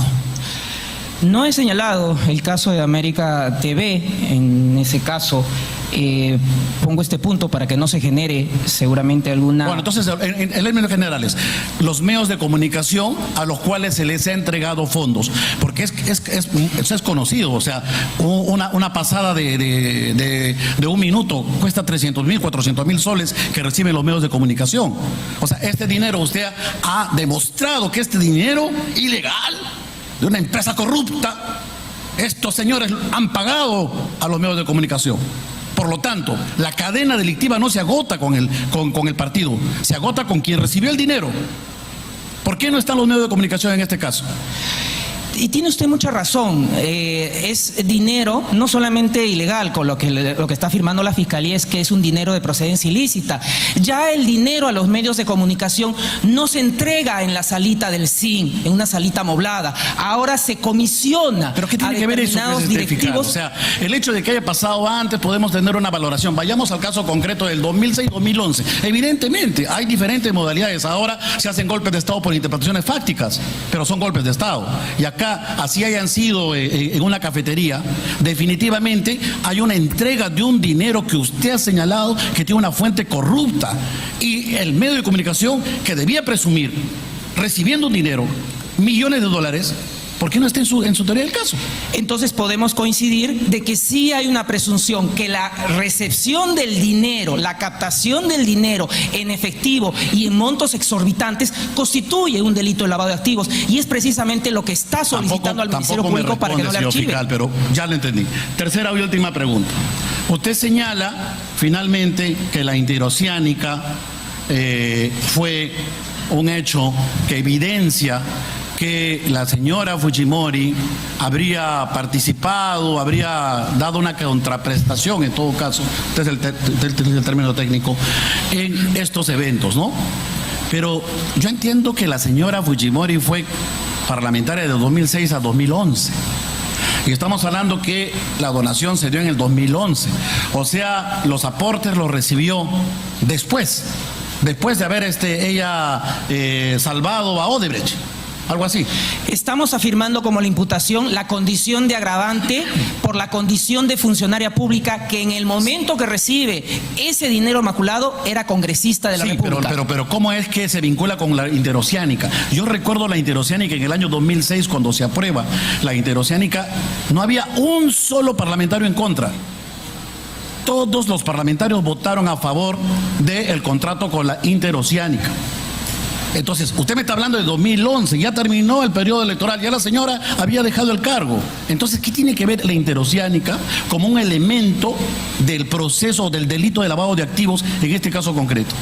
No he señalado el caso de América TV. En ese caso pongo este punto para que no se genere seguramente alguna... Bueno, entonces, en términos generales, los medios de comunicación a los cuales se les ha entregado fondos, porque es conocido, o sea, una pasada de un minuto cuesta 300.000, 400.000 soles que reciben los medios de comunicación. O sea, este dinero, usted ha demostrado que este dinero ilegal de una empresa corrupta, estos señores han pagado a los medios de comunicación. Por lo tanto, la cadena delictiva no se agota con el partido, se agota con quien recibió el dinero. ¿Por qué no están los medios de comunicación en este caso? Y tiene usted mucha razón, es dinero no solamente ilegal, con lo que está afirmando la Fiscalía es que es un dinero de procedencia ilícita. Ya el dinero a los medios de comunicación no se entrega en la salita del CIN, en una salita amoblada, ahora se comisiona. ¿Pero qué tiene que ver eso con ese directivos? O sea, el hecho de que haya pasado antes podemos tener una valoración. Vayamos al caso concreto del 2006-2011. Evidentemente, hay diferentes modalidades. Ahora se hacen golpes de Estado por interpretaciones fácticas, pero son golpes de Estado. Y acá, así hayan sido en una cafetería, definitivamente hay una entrega de un dinero que usted ha señalado que tiene una fuente corrupta, y el medio de comunicación que debía presumir recibiendo un dinero, millones de dólares, ¿por qué no está en su teoría del caso? Entonces podemos coincidir de que sí hay una presunción que la recepción del dinero, la captación del dinero en efectivo y en montos exorbitantes constituye un delito de lavado de activos, y es precisamente lo que está solicitando al Ministerio Público para que no le archive. Fiscal, pero ya lo entendí. Tercera y última pregunta. Usted señala finalmente que la interoceánica fue un hecho que evidencia que la señora Fujimori habría participado, habría dado una contraprestación, en todo caso, este es el término técnico, en estos eventos, ¿no? Pero yo entiendo que la señora Fujimori fue parlamentaria de 2006 a 2011. Y estamos hablando que la donación se dio en el 2011. O sea, los aportes los recibió después de haber ella salvado a Odebrecht. Algo así. Estamos afirmando como la imputación la condición de agravante por la condición de funcionaria pública que en el momento que recibe ese dinero maculado era congresista de la República. Pero ¿cómo es que se vincula con la interoceánica? Yo recuerdo la interoceánica en el año 2006 cuando se aprueba la interoceánica, no había un solo parlamentario en contra. Todos los parlamentarios votaron a favor del contrato con la interoceánica. Entonces, usted me está hablando de 2011, ya terminó el periodo electoral, ya la señora había dejado el cargo. Entonces, ¿qué tiene que ver la interoceánica como un elemento del proceso del delito de lavado de activos en este caso concreto?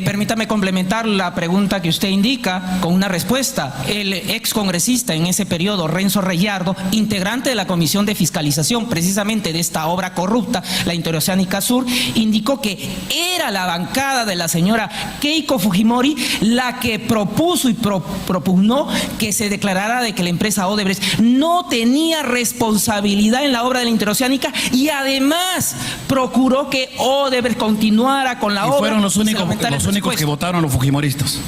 Permítame complementar la pregunta que usted indica con una respuesta. El ex congresista en ese periodo, Renzo Reyardo, integrante de la Comisión de Fiscalización precisamente de esta obra corrupta, la Interoceánica Sur, indicó que era la bancada de la señora Keiko Fujimori la que propuso y propugnó que se declarara de que la empresa Odebrecht no tenía responsabilidad en la obra de la Interoceánica, y además procuró que Odebrecht continuara con la obra. Fueron los únicos que votaron los fujimoristas.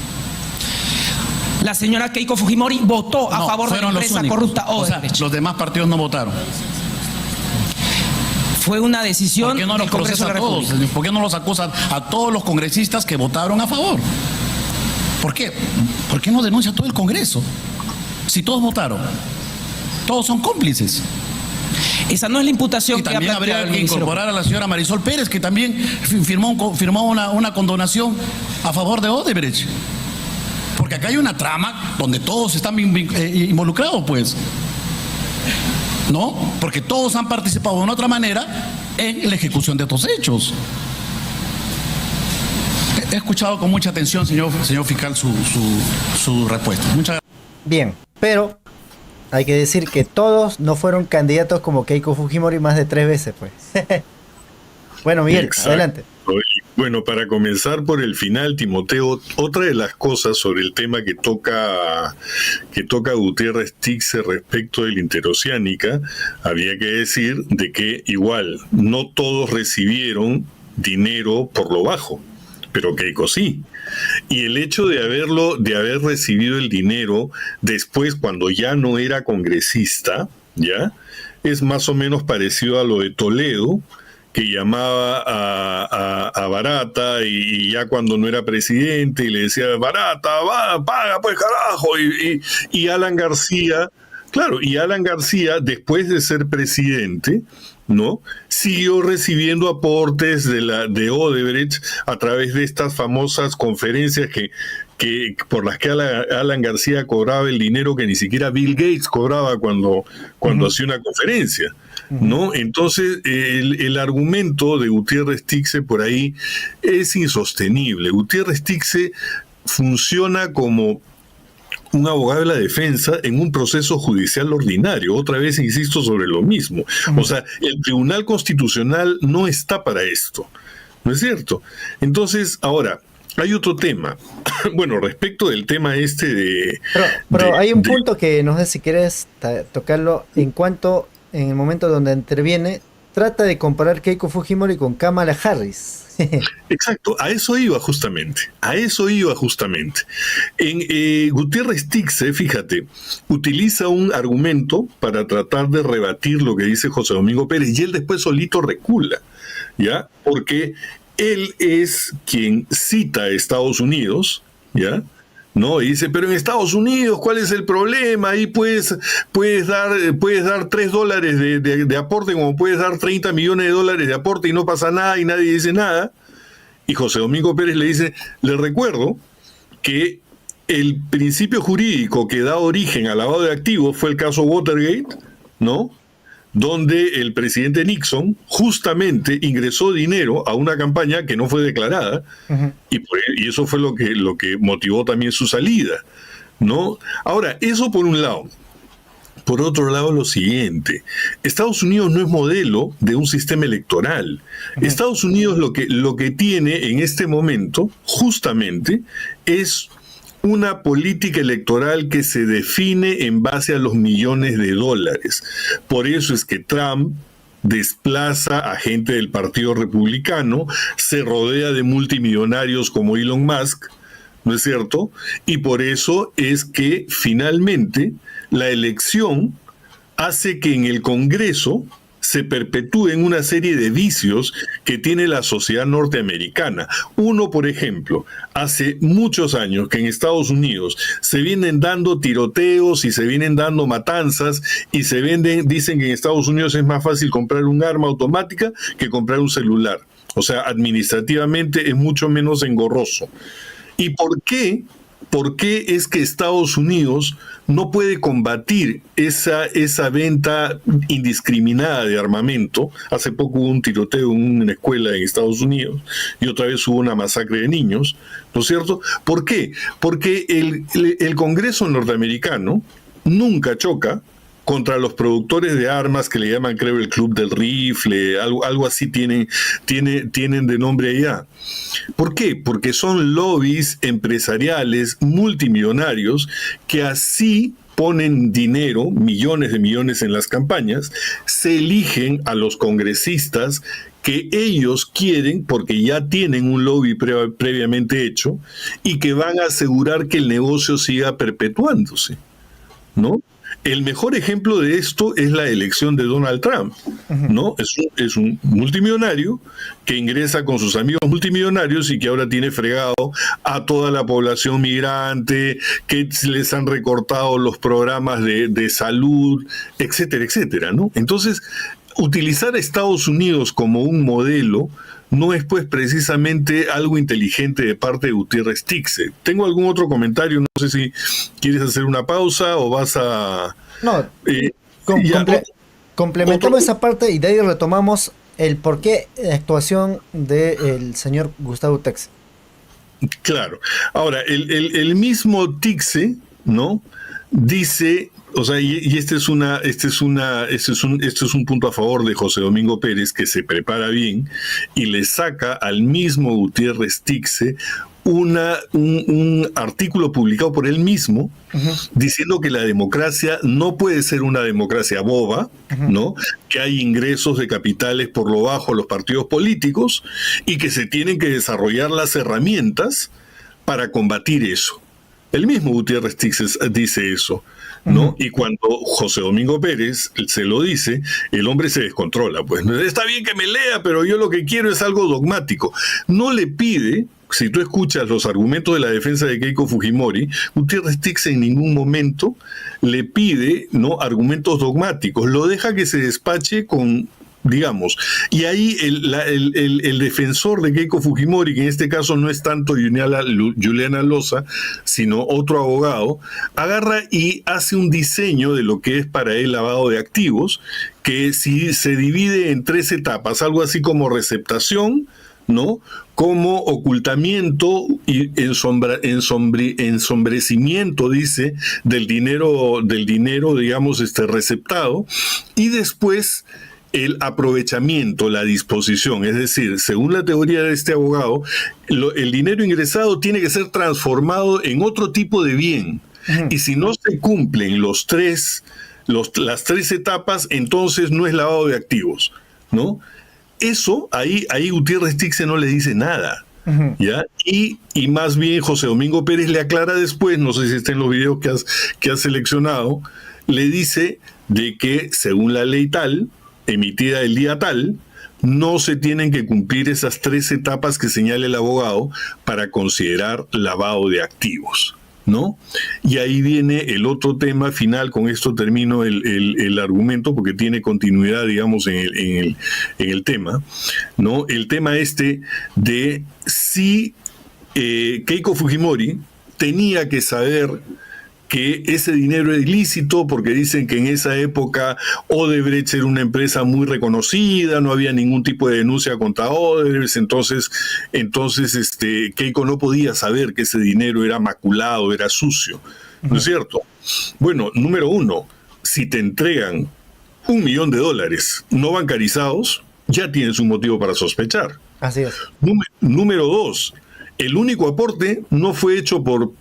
La señora Keiko Fujimori votó a favor de la empresa corrupta Odebrecht. O sea, los demás partidos no votaron. Fue una decisión del Congreso de la República. ¿Por qué no los acusan a todos los congresistas que votaron a favor? ¿Por qué? ¿Por qué no denuncia todo el Congreso? Si todos votaron, todos son cómplices. Esa no es la imputación. Y también habría que incorporar a la señora Marisol Pérez, que también firmó una condonación a favor de Odebrecht. Porque acá hay una trama donde todos están involucrados, pues. ¿No? Porque todos han participado de una otra manera en la ejecución de estos hechos. He escuchado con mucha atención, señor fiscal, su respuesta. Muchas gracias. Bien, pero hay que decir que todos no fueron candidatos como Keiko Fujimori más de 3 veces, pues. Bueno, Miguel, exacto. Adelante. Bueno, para comenzar por el final, Timoteo, otra de las cosas sobre el tema que toca Gutiérrez Tixe respecto de la interoceánica, había que decir de que igual no todos recibieron dinero por lo bajo, pero Keiko sí. Y el hecho de haber recibido el dinero después, cuando ya no era congresista, ya es más o menos parecido a lo de Toledo, que llamaba a Barata y ya cuando no era presidente y le decía, Barata, paga pues carajo, y Alan García, claro, y Alan García, después de ser presidente, ¿no?, siguió recibiendo aportes de Odebrecht a través de estas famosas conferencias por las que Alan García cobraba el dinero que ni siquiera Bill Gates cobraba cuando hacía una conferencia, ¿no? Entonces, el argumento de Gutiérrez Tixe por ahí es insostenible. Gutiérrez Tixe funciona como un abogado de la defensa en un proceso judicial ordinario. Otra vez insisto sobre lo mismo. O sea, el Tribunal Constitucional no está para esto, ¿no es cierto? Entonces, ahora, hay otro tema. Bueno, respecto del tema este de... Pero hay un punto que no sé si quieres tocarlo. En el momento donde interviene, trata de comparar Keiko Fujimori con Kamala Harris. Exacto, a eso iba justamente. Gutiérrez Tixe, fíjate, utiliza un argumento para tratar de rebatir lo que dice José Domingo Pérez, y él después solito recula, ¿ya? Porque él es quien cita a Estados Unidos, ¿ya? ¿No? Y dice, pero en Estados Unidos, ¿cuál es el problema? Ahí puedes dar $3 de aporte, como puedes dar 30 millones de dólares de aporte y no pasa nada y nadie dice nada. Y José Domingo Pérez le dice, le recuerdo que el principio jurídico que da origen al lavado de activos fue el caso Watergate, ¿no? Donde el presidente Nixon justamente ingresó dinero a una campaña que no fue declarada, y eso fue lo que motivó también su salida, ¿no? Ahora, eso por un lado. Por otro lado, lo siguiente: Estados Unidos no es modelo de un sistema electoral. Estados Unidos lo que tiene en este momento, justamente, es una política electoral que se define en base a los millones de dólares. Por eso es que Trump desplaza a gente del Partido Republicano, se rodea de multimillonarios como Elon Musk, ¿no es cierto? Y por eso es que finalmente la elección hace que en el Congreso se perpetúen una serie de vicios que tiene la sociedad norteamericana. Uno, por ejemplo, hace muchos años que en Estados Unidos se vienen dando tiroteos y se vienen dando matanzas y dicen que en Estados Unidos es más fácil comprar un arma automática que comprar un celular. O sea, administrativamente es mucho menos engorroso. ¿Y por qué? ¿Por qué es que Estados Unidos no puede combatir esa venta indiscriminada de armamento? Hace poco hubo un tiroteo en una escuela en Estados Unidos y otra vez hubo una masacre de niños, ¿no es cierto? ¿Por qué? Porque el Congreso norteamericano nunca choca contra los productores de armas, que le llaman, creo, el Club del Rifle, algo así tienen de nombre allá. ¿Por qué? Porque son lobbies empresariales multimillonarios que así ponen dinero, millones de millones en las campañas, se eligen a los congresistas que ellos quieren porque ya tienen un lobby previamente hecho y que van a asegurar que el negocio siga perpetuándose, ¿no? El mejor ejemplo de esto es la elección de Donald Trump, ¿no? Es un multimillonario que ingresa con sus amigos multimillonarios y que ahora tiene fregado a toda la población migrante, que les han recortado los programas de salud, etcétera, etcétera, ¿no? Entonces, utilizar a Estados Unidos como un modelo no es pues precisamente algo inteligente de parte de Gutiérrez Tixe. Tengo algún otro comentario, no sé si quieres hacer una pausa o vas a... No, complementamos esa parte y de ahí retomamos el porqué de actuación del señor Gustavo Tixe. Claro. Ahora, el mismo Tixe, ¿no?, dice... O sea, y este es un punto a favor de José Domingo Pérez, que se prepara bien y le saca al mismo Gutiérrez Tixe un artículo publicado por él mismo, diciendo que la democracia no puede ser una democracia boba, ¿no? Que hay ingresos de capitales por lo bajo a los partidos políticos y que se tienen que desarrollar las herramientas para combatir eso. El mismo Gutiérrez Tixe dice eso, ¿no? Y cuando José Domingo Pérez se lo dice, el hombre se descontrola. Pues está bien que me lea, pero yo lo que quiero es algo dogmático. No le pide, si tú escuchas los argumentos de la defensa de Keiko Fujimori, Gutiérrez Tixe en ningún momento le pide, ¿no?, argumentos dogmáticos. Lo deja que se despache con digamos. Y ahí el defensor de Keiko Fujimori, que en este caso no es tanto Juliana Loza, sino otro abogado, agarra y hace un diseño de lo que es para él lavado de activos, que si se divide en 3 etapas, algo así como receptación, ¿no? Como ocultamiento y ensombrecimiento, dice, del dinero, digamos, receptado, y después el aprovechamiento, la disposición. Es decir, según la teoría de este abogado, el dinero ingresado tiene que ser transformado en otro tipo de bien. Y si no se cumplen las 3 etapas, entonces no es lavado de activos, ¿no? Eso, ahí Gutiérrez Tixe no le dice nada, ¿ya? Y más bien José Domingo Pérez le aclara después, no sé si está en los videos que has seleccionado, le dice de que según la ley tal, emitida el día tal, no se tienen que cumplir esas 3 etapas que señala el abogado para considerar lavado de activos, ¿no? Y ahí viene el otro tema final. Con esto termino el argumento porque tiene continuidad, digamos, en el tema, ¿no? El tema de si Keiko Fujimori tenía que saber que ese dinero es ilícito, porque dicen que en esa época Odebrecht era una empresa muy reconocida, no había ningún tipo de denuncia contra Odebrecht, entonces Keiko no podía saber que ese dinero era maculado, era sucio, ¿no es cierto? Bueno, número 1, si te entregan $1 millón no bancarizados, ya tienes un motivo para sospechar. Así es. Número 2, el único aporte no fue hecho por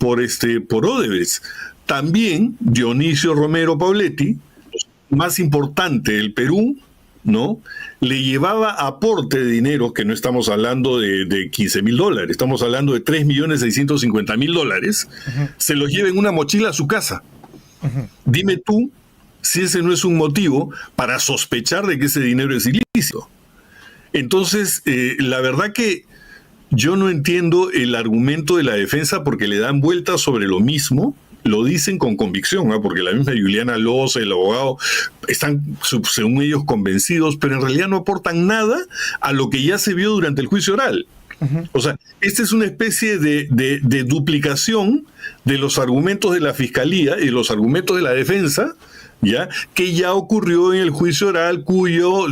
Odebrecht. También Dionisio Romero Pauletti, más importante del Perú, ¿no? Le llevaba aporte de dinero, que no estamos hablando de $15,000, estamos hablando de $3,650,000, se los lleva en una mochila a su casa. Dime tú si ese no es un motivo para sospechar de que ese dinero es ilícito. Entonces, la verdad que yo no entiendo el argumento de la defensa, porque le dan vueltas sobre lo mismo. Lo dicen con convicción, ¿no? Porque la misma Juliana Loza, el abogado, están, según ellos, convencidos, pero en realidad no aportan nada a lo que ya se vio durante el juicio oral. O sea, esta es una especie de duplicación de los argumentos de la Fiscalía y los argumentos de la defensa, ¿ya? Que ya ocurrió en el juicio oral, cuyo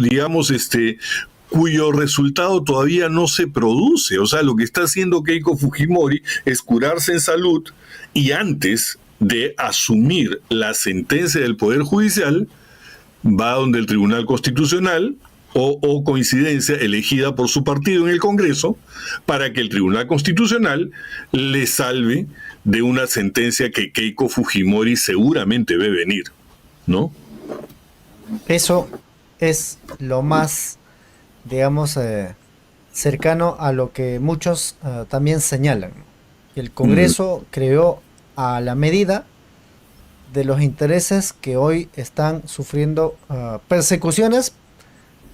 resultado todavía no se produce. O sea, lo que está haciendo Keiko Fujimori es curarse en salud, y antes de asumir la sentencia del Poder Judicial, va donde el Tribunal Constitucional, o coincidencia, elegida por su partido en el Congreso, para que el Tribunal Constitucional le salve de una sentencia que Keiko Fujimori seguramente ve venir, ¿no? Eso es lo más, digamos, cercano a lo que muchos también señalan. El Congreso creó a la medida de los intereses que hoy están sufriendo persecuciones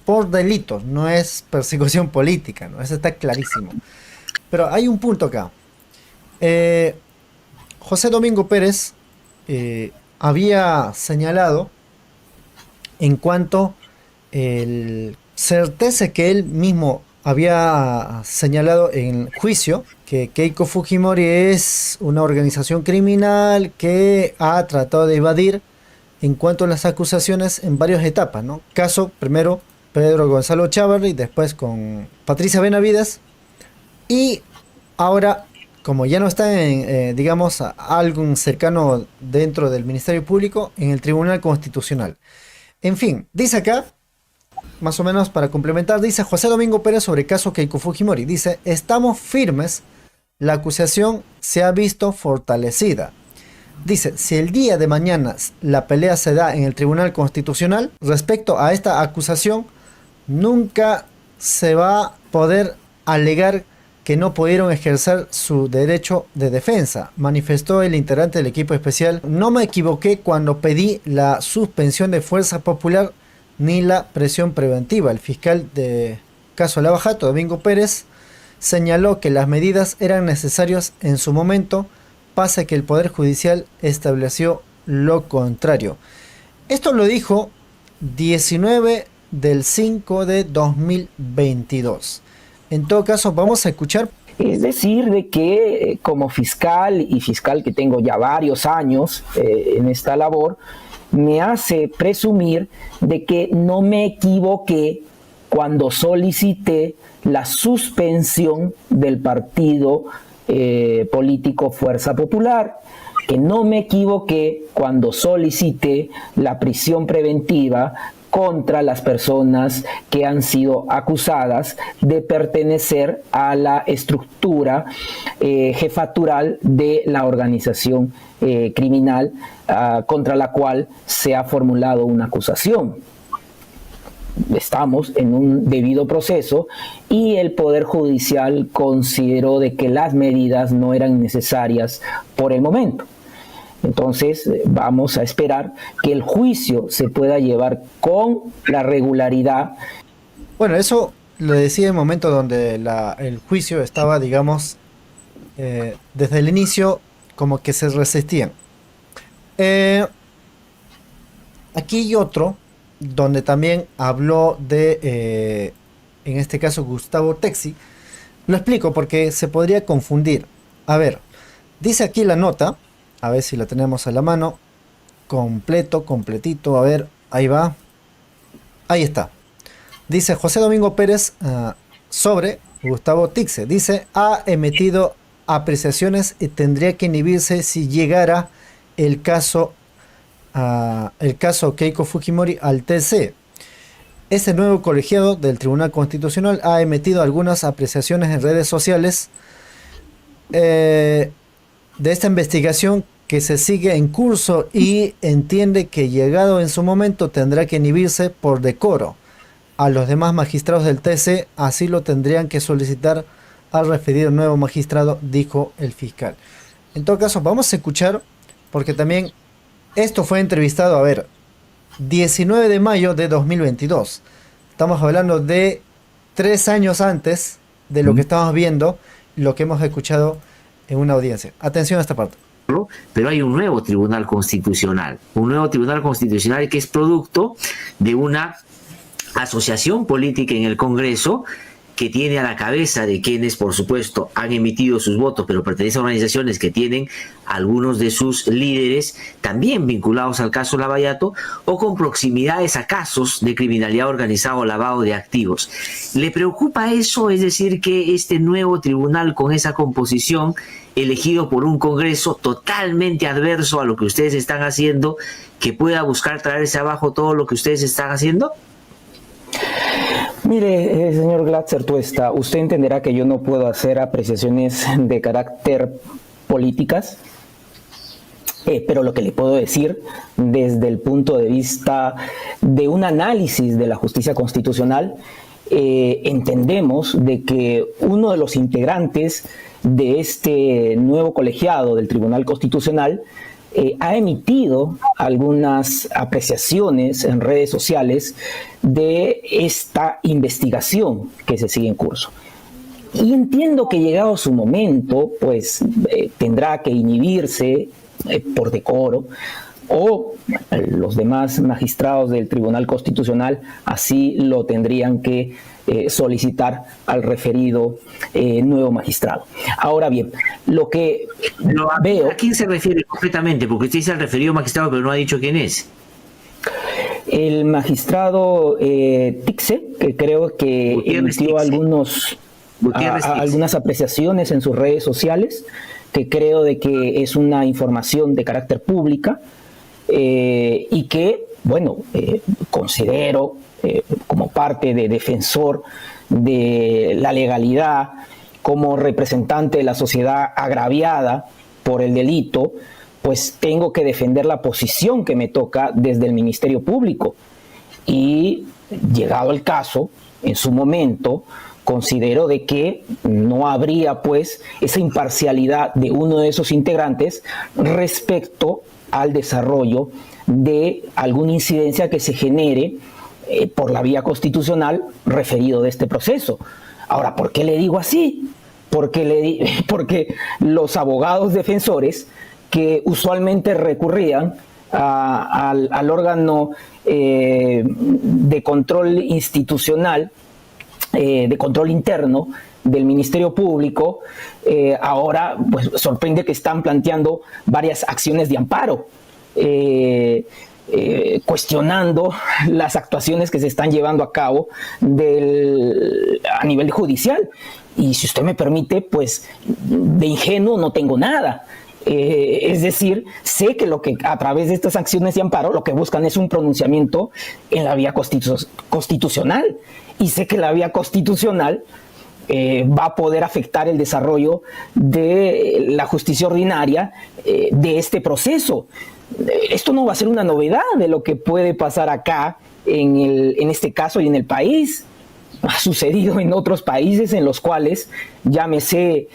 por delitos, no es persecución política, ¿no? Eso está clarísimo. Pero hay un punto acá. José Domingo Pérez había señalado, en cuanto el certeza que él mismo había señalado en el juicio, que Keiko Fujimori es una organización criminal que ha tratado de evadir en cuanto a las acusaciones en varias etapas, ¿no? Caso primero Pedro Gonzalo Chávarri, después con Patricia Benavides, y ahora, como ya no está en, digamos, algo cercano dentro del Ministerio Público, en el Tribunal Constitucional. En fin, dice acá, más o menos para complementar, dice José Domingo Pérez sobre el caso Keiko Fujimori, dice: estamos firmes, la acusación se ha visto fortalecida. Dice, si el día de mañana la pelea se da en el Tribunal Constitucional, respecto a esta acusación, nunca se va a poder alegar que no pudieron ejercer su derecho de defensa, manifestó el integrante del equipo especial. No me equivoqué cuando pedí la suspensión de Fuerza Popular ni la presión preventiva. El fiscal de caso Lava Jato, Domingo Pérez, señaló que las medidas eran necesarias en su momento, pese a que el Poder Judicial estableció lo contrario. Esto lo dijo 19 del 5 de 2022. En todo caso, vamos a escuchar. Es decir, de que como fiscal y fiscal que tengo ya varios años en esta labor, me hace presumir de que no me equivoqué cuando solicité la suspensión del partido político Fuerza Popular, que no me equivoqué cuando solicité la prisión preventiva contra las personas que han sido acusadas de pertenecer a la estructura jefatural de la organización criminal contra la cual se ha formulado una acusación. Estamos en un debido proceso y el Poder Judicial consideró de que las medidas no eran necesarias por el momento. Entonces vamos a esperar que el juicio se pueda llevar con la regularidad. Bueno, eso lo decía en el momento donde el juicio estaba, digamos, desde el inicio como que se resistían. Aquí hay otro donde también habló de, en este caso, Gustavo Texi. Lo explico porque se podría confundir. A ver, dice aquí la nota. A ver si la tenemos a la mano. Completito. A ver, ahí va. Ahí está. Dice José Domingo Pérez sobre Gustavo Tixe. Dice, ha emitido apreciaciones y tendría que inhibirse si llegara el caso Keiko Fujimori al TC. Este nuevo colegiado del Tribunal Constitucional ha emitido algunas apreciaciones en redes sociales de esta investigación que se sigue en curso y entiende que llegado en su momento tendrá que inhibirse por decoro. A los demás magistrados del TC así lo tendrían que solicitar al referido nuevo magistrado, dijo el fiscal. En todo caso, vamos a escuchar, porque también esto fue entrevistado, a ver, 19 de mayo de 2022. Estamos hablando de 3 años antes de lo que estamos viendo, lo que hemos escuchado en una audiencia. Atención a esta parte. Pero hay un nuevo Tribunal Constitucional que es producto de una asociación política en el Congreso que tiene a la cabeza de quienes, por supuesto, han emitido sus votos, pero pertenecen a organizaciones que tienen algunos de sus líderes también vinculados al caso Lavallato o con proximidades a casos de criminalidad organizada o lavado de activos. ¿Le preocupa eso? Es decir, que este nuevo tribunal con esa composición, elegido por un Congreso totalmente adverso a lo que ustedes están haciendo, que pueda buscar traerse abajo todo lo que ustedes están haciendo? Mire, señor Glatzer Tuesta, usted entenderá que yo no puedo hacer apreciaciones de carácter políticas, pero lo que le puedo decir desde el punto de vista de un análisis de la justicia constitucional, entendemos de que uno de los integrantes de este nuevo colegiado del Tribunal Constitucional ha emitido algunas apreciaciones en redes sociales de esta investigación que se sigue en curso. Y entiendo que llegado su momento, pues tendrá que inhibirse por decoro, o los demás magistrados del Tribunal Constitucional así lo tendrían que solicitar al referido nuevo magistrado. Ahora bien, lo que veo... ¿A quién se refiere concretamente? Porque usted dice al referido magistrado, pero no ha dicho quién es. El magistrado Tixe, que creo que emitió algunas apreciaciones en sus redes sociales, que creo de que es una información de carácter pública, y que, bueno, considero como parte de defensor de la legalidad, como representante de la sociedad agraviada por el delito, pues tengo que defender la posición que me toca desde el Ministerio Público. Y llegado el caso, en su momento, considero de que no habría pues esa imparcialidad de uno de esos integrantes respecto al desarrollo de alguna incidencia que se genere por la vía constitucional referido de este proceso. Ahora, ¿por qué le digo así? Porque los abogados defensores que usualmente recurrían al órgano de control institucional, de control interno del Ministerio Público, ahora pues sorprende que están planteando varias acciones de amparo, cuestionando las actuaciones que se están llevando a cabo a nivel judicial. Y si usted me permite, pues de ingenuo no tengo nada. Es decir, sé que a través de estas acciones de amparo lo que buscan es un pronunciamiento en la vía constitucional, y sé que la vía constitucional va a poder afectar el desarrollo de la justicia ordinaria de este proceso. Esto no va a ser una novedad de lo que puede pasar acá en este caso y en el país. Ha sucedido en otros países en los cuales, llámese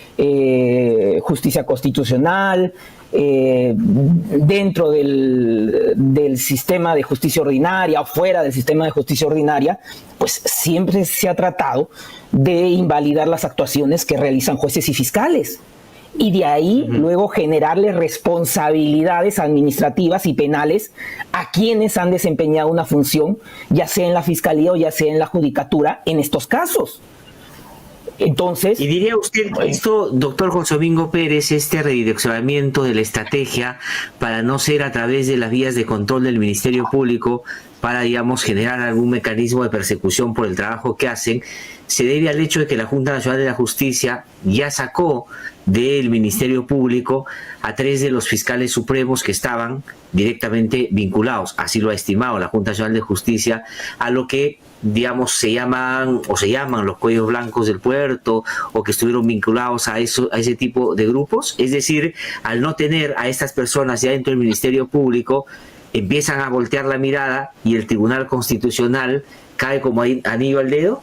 justicia constitucional, dentro del sistema de justicia ordinaria o fuera del sistema de justicia ordinaria, pues siempre se ha tratado de invalidar las actuaciones que realizan jueces y fiscales, y de ahí luego generarle responsabilidades administrativas y penales a quienes han desempeñado una función, ya sea en la fiscalía o ya sea en la judicatura, en estos casos. Entonces, ¿y diría usted que esto, doctor José Domingo Pérez, este redireccionamiento de la estrategia para no ser a través de las vías de control del Ministerio Público, para, digamos, generar algún mecanismo de persecución por el trabajo que hacen, se debe al hecho de que la Junta Nacional de la Justicia ya sacó del Ministerio Público a 3 de los fiscales supremos que estaban directamente vinculados, así lo ha estimado la Junta Nacional de Justicia, a lo que, digamos, se llaman los cuellos blancos del puerto, o que estuvieron vinculados a ese tipo de grupos? Es decir, al no tener a estas personas ya dentro del Ministerio Público, empiezan a voltear la mirada y el Tribunal Constitucional cae como anillo al dedo.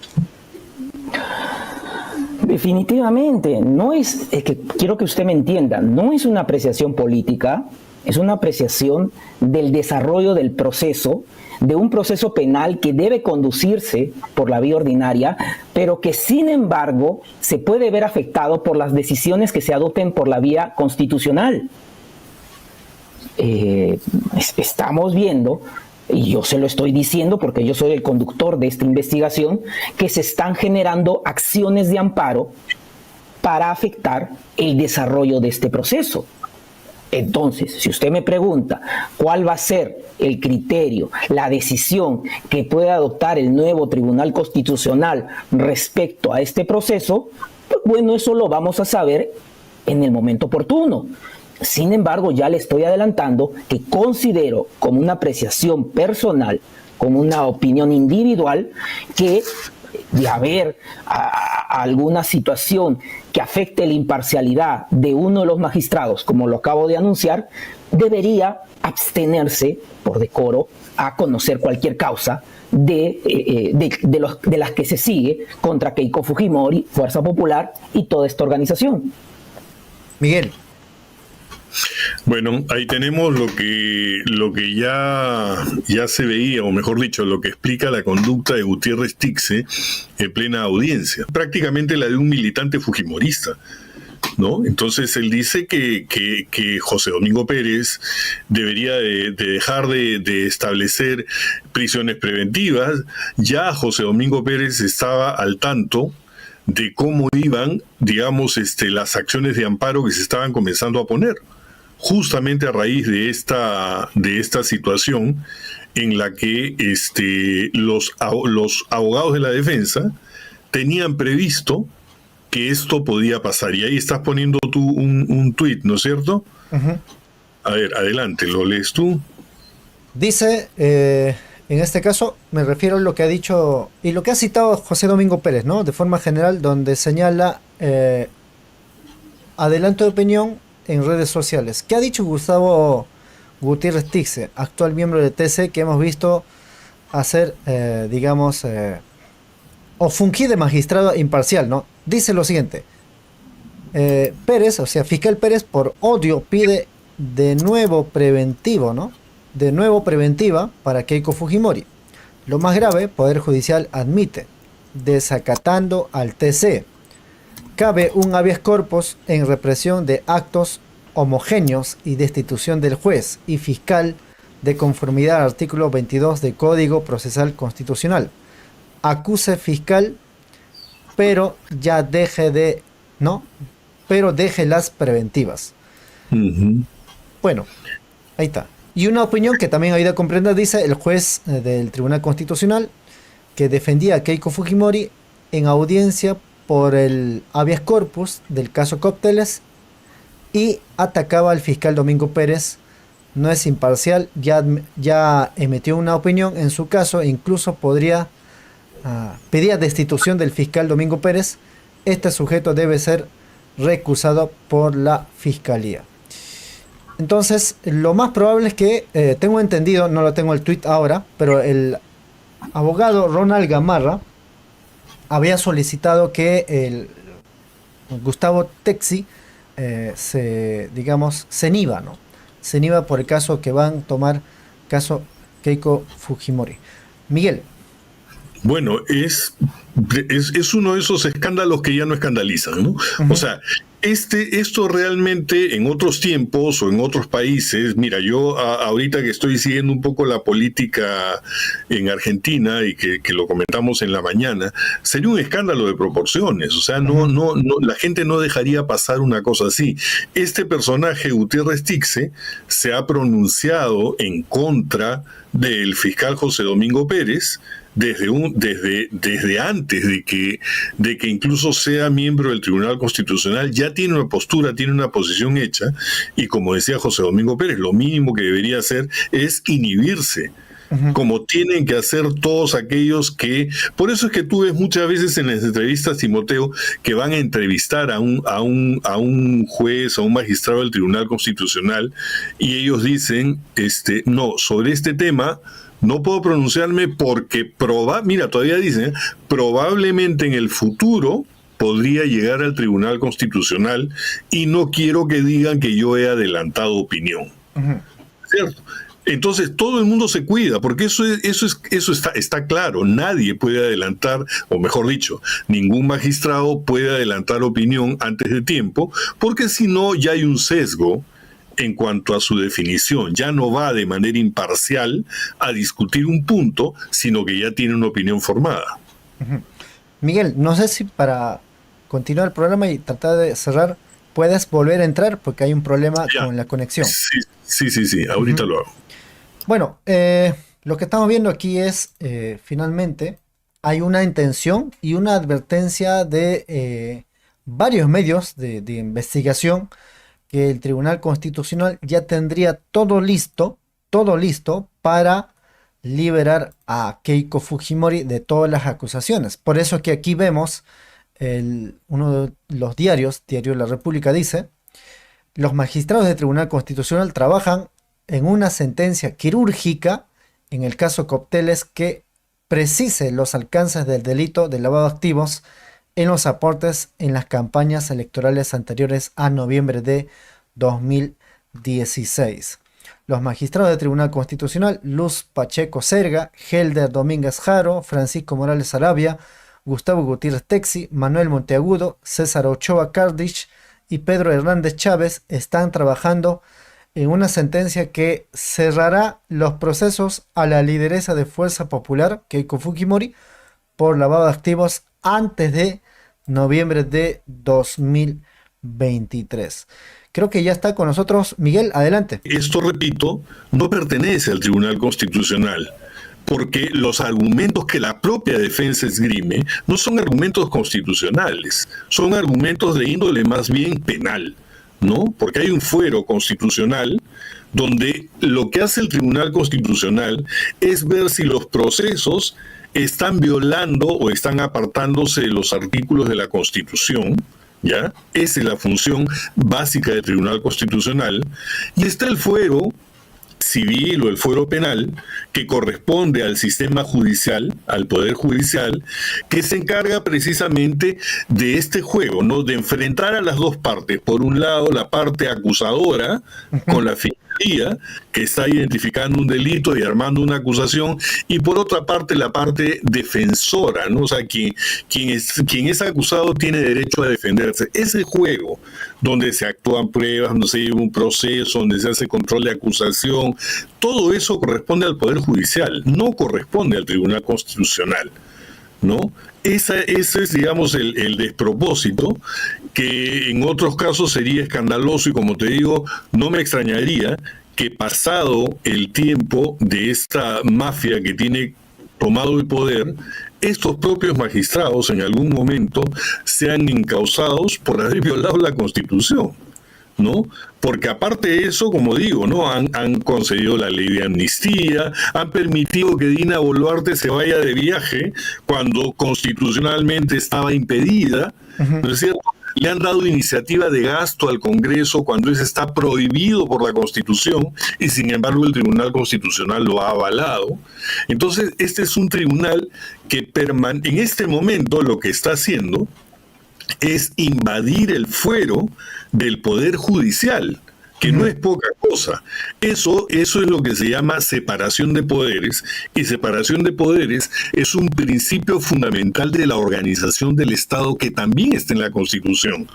Definitivamente, es que quiero que usted me entienda, no es una apreciación política, es una apreciación del desarrollo del proceso, de un proceso penal que debe conducirse por la vía ordinaria, pero que sin embargo se puede ver afectado por las decisiones que se adopten por la vía constitucional. Estamos viendo, y yo se lo estoy diciendo porque yo soy el conductor de esta investigación, que se están generando acciones de amparo para afectar el desarrollo de este proceso. Entonces, si usted me pregunta cuál va a ser el criterio, la decisión que puede adoptar el nuevo Tribunal Constitucional respecto a este proceso, pues bueno, eso lo vamos a saber en el momento oportuno. Sin embargo, ya le estoy adelantando que considero, como una apreciación personal, como una opinión individual, que de haber alguna situación que afecte la imparcialidad de uno de los magistrados, como lo acabo de anunciar, debería abstenerse por decoro a conocer cualquier causa de las que se sigue contra Keiko Fujimori, Fuerza Popular y toda esta organización. Miguel. Bueno, ahí tenemos lo que ya se veía, o mejor dicho, lo que explica la conducta de Gutiérrez Tixe en plena audiencia, prácticamente la de un militante fujimorista, ¿no? Entonces él dice que José Domingo Pérez debería de dejar de establecer prisiones preventivas. Ya José Domingo Pérez estaba al tanto de cómo iban, digamos, las acciones de amparo que se estaban comenzando a poner, justamente a raíz de esta situación en la que los abogados de la defensa tenían previsto que esto podía pasar. Y ahí estás poniendo tú un tuit, ¿no es cierto? Uh-huh. A ver, adelante, ¿lo lees tú? Dice, en este caso, me refiero a lo que ha dicho y lo que ha citado José Domingo Pérez, ¿no? De forma general, donde señala adelanto de opinión en redes sociales. ¿Qué ha dicho Gustavo Gutiérrez Tixe, actual miembro del TC, que hemos visto hacer, o fungir de magistrado imparcial, ¿no? Dice lo siguiente: Pérez, o sea, fiscal Pérez, por odio pide de nuevo preventivo, ¿no? De nuevo preventiva para Keiko Fujimori. Lo más grave, Poder Judicial admite, desacatando al TC. Cabe un habeas corpus en represión de actos homogéneos y destitución del juez y fiscal de conformidad al artículo 22 del Código Procesal Constitucional. Acuse fiscal, pero ya deje las preventivas. Bueno, ahí está. Y una opinión que también ayuda a comprender, dice el juez del Tribunal Constitucional, que defendía a Keiko Fujimori en audiencia por el habeas corpus del caso Cócteles y atacaba al fiscal Domingo Pérez. No es imparcial, ya emitió una opinión en su caso e incluso pedía destitución del fiscal Domingo Pérez. Este sujeto debe ser recusado por la fiscalía. Entonces, lo más probable es que, tengo entendido, no lo tengo el tweet ahora, pero el abogado Ronald Gamarra había solicitado que el Gustavo Texi se inhiba, ¿no? Se inhiba por el caso que van a tomar, caso Keiko Fujimori. Miguel. Bueno, es uno de esos escándalos que ya no escandalizan, ¿no? O sea, esto realmente en otros tiempos o en otros países, mira, yo ahorita que estoy siguiendo un poco la política en Argentina y que lo comentamos en la mañana, sería un escándalo de proporciones. O sea, no, la gente no dejaría pasar una cosa así. Este personaje, Gutiérrez Tixe, se ha pronunciado en contra del fiscal José Domingo Pérez desde antes de que incluso sea miembro del Tribunal Constitucional. Ya tiene una postura, tiene una posición hecha, y como decía José Domingo Pérez, lo mínimo que debería hacer es inhibirse, como tienen que hacer todos aquellos que... Por eso es que tú ves muchas veces en las entrevistas, Timoteo, que van a entrevistar a un juez, a un magistrado del Tribunal Constitucional, y ellos dicen, no, sobre este tema no puedo pronunciarme porque mira, todavía dicen, probablemente en el futuro podría llegar al Tribunal Constitucional y no quiero que digan que yo he adelantado opinión. ¿Cierto? Entonces todo el mundo se cuida, porque eso está claro. Nadie puede adelantar, o mejor dicho, ningún magistrado puede adelantar opinión antes de tiempo, porque si no ya hay un sesgo en cuanto a su definición. Ya no va de manera imparcial a discutir un punto, sino que ya tiene una opinión formada. Miguel, no sé si para continuar el programa y tratar de cerrar, puedes volver a entrar porque hay un problema con la conexión. Sí, ahorita lo hago. Bueno, lo que estamos viendo aquí es, finalmente, hay una intención y una advertencia de varios medios de investigación, que el Tribunal Constitucional ya tendría todo listo para liberar a Keiko Fujimori de todas las acusaciones. Por eso es que aquí vemos uno de los diarios, Diario La República, dice: los magistrados del Tribunal Constitucional trabajan en una sentencia quirúrgica en el caso Cócteles que precise los alcances del delito de lavado de activos en los aportes en las campañas electorales anteriores a noviembre de 2016. Los magistrados del Tribunal Constitucional, Luz Pacheco Serga, Helder Domínguez Jaro, Francisco Morales Arabia, Gustavo Gutiérrez Texi, Manuel Monteagudo, César Ochoa Cardich y Pedro Hernández Chávez están trabajando en una sentencia que cerrará los procesos a la lideresa de Fuerza Popular, Keiko Fujimori, por lavado de activos antes de noviembre de 2023. Creo que ya está con nosotros Miguel, adelante. Esto, repito, no pertenece al Tribunal Constitucional, porque los argumentos que la propia defensa esgrime no son argumentos constitucionales, son argumentos de índole más bien penal, ¿no? Porque hay un fuero constitucional donde lo que hace el Tribunal Constitucional es ver si los procesos están violando o están apartándose de los artículos de la Constitución, ¿ya? Esa es la función básica del Tribunal Constitucional. Y está el fuero civil o el fuero penal, que corresponde al sistema judicial, al Poder Judicial, que se encarga precisamente de este juego, ¿no? De enfrentar a las dos partes. Por un lado, la parte acusadora, con la finalidad fiscalía que está identificando un delito y armando una acusación, y por otra parte la parte defensora, ¿no? O sea, quien es acusado tiene derecho a defenderse. Ese juego donde se actúan pruebas, donde se lleva un proceso, donde se hace control de acusación, todo eso corresponde al Poder Judicial, no corresponde al Tribunal Constitucional, ¿no? Ese es, digamos, el despropósito, que en otros casos sería escandaloso, y como te digo, no me extrañaría que pasado el tiempo de esta mafia que tiene tomado el poder, estos propios magistrados en algún momento sean encausados por haber violado la Constitución, ¿no? Porque aparte de eso, como digo, ¿no? Han concedido la ley de amnistía, han permitido que Dina Boluarte se vaya de viaje cuando constitucionalmente estaba impedida, ¿no es cierto? Le han dado iniciativa de gasto al Congreso cuando eso está prohibido por la Constitución, y sin embargo el Tribunal Constitucional lo ha avalado. Entonces, este es un tribunal que en este momento lo que está haciendo es invadir el fuero del Poder Judicial, que no es poca cosa. Eso es lo que se llama separación de poderes, y separación de poderes es un principio fundamental de la organización del Estado que también está en la Constitución.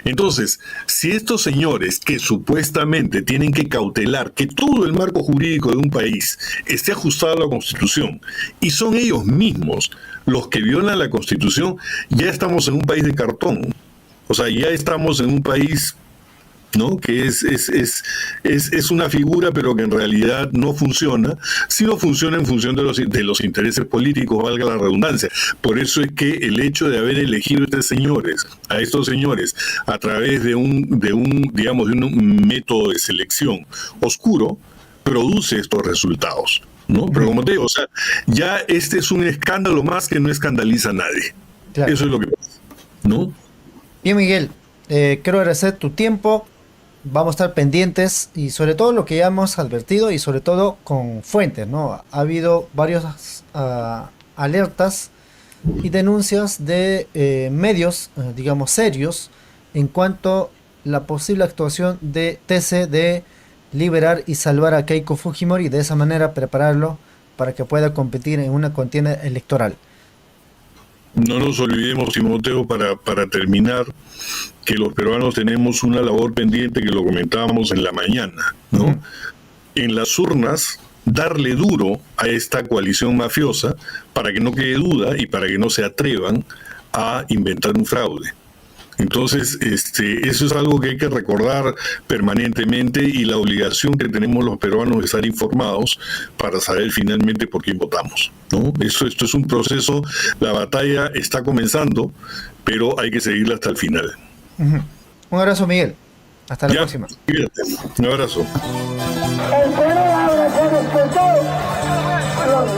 Entonces, si estos señores que supuestamente tienen que cautelar que todo el marco jurídico de un país esté ajustado a la Constitución, y son ellos mismos los que violan la Constitución, ya estamos en un país de cartón. O sea, ya estamos en un país, ¿no? Que es una figura, pero que en realidad no funciona, sino funciona en función de los intereses políticos, valga la redundancia. Por eso es que el hecho de haber elegido a estos señores, a través de un método de selección oscuro, produce estos resultados, ¿no? Pero como te digo, o sea, ya este es un escándalo más que no escandaliza a nadie. Claro. Eso es lo que pasa, ¿no? Bien, Miguel, quiero agradecer tu tiempo. Vamos a estar pendientes, y sobre todo lo que ya hemos advertido, y sobre todo con fuentes, ¿no? Ha habido varias alertas y denuncias de medios, digamos, serios, en cuanto a la posible actuación de TC de liberar y salvar a Keiko Fujimori, y de esa manera prepararlo para que pueda competir en una contienda electoral. No nos olvidemos, Timoteo, para terminar, que los peruanos tenemos una labor pendiente, que lo comentábamos en la mañana, ¿no? En las urnas, darle duro a esta coalición mafiosa para que no quede duda y para que no se atrevan a inventar un fraude. Entonces, eso es algo que hay que recordar permanentemente, y la obligación que tenemos los peruanos de estar informados para saber finalmente por quién votamos, ¿no? Esto es un proceso, la batalla está comenzando, pero hay que seguirla hasta el final. Un abrazo, Miguel. Hasta la próxima. Cuídate. Un abrazo. El Perú ahora se despertó.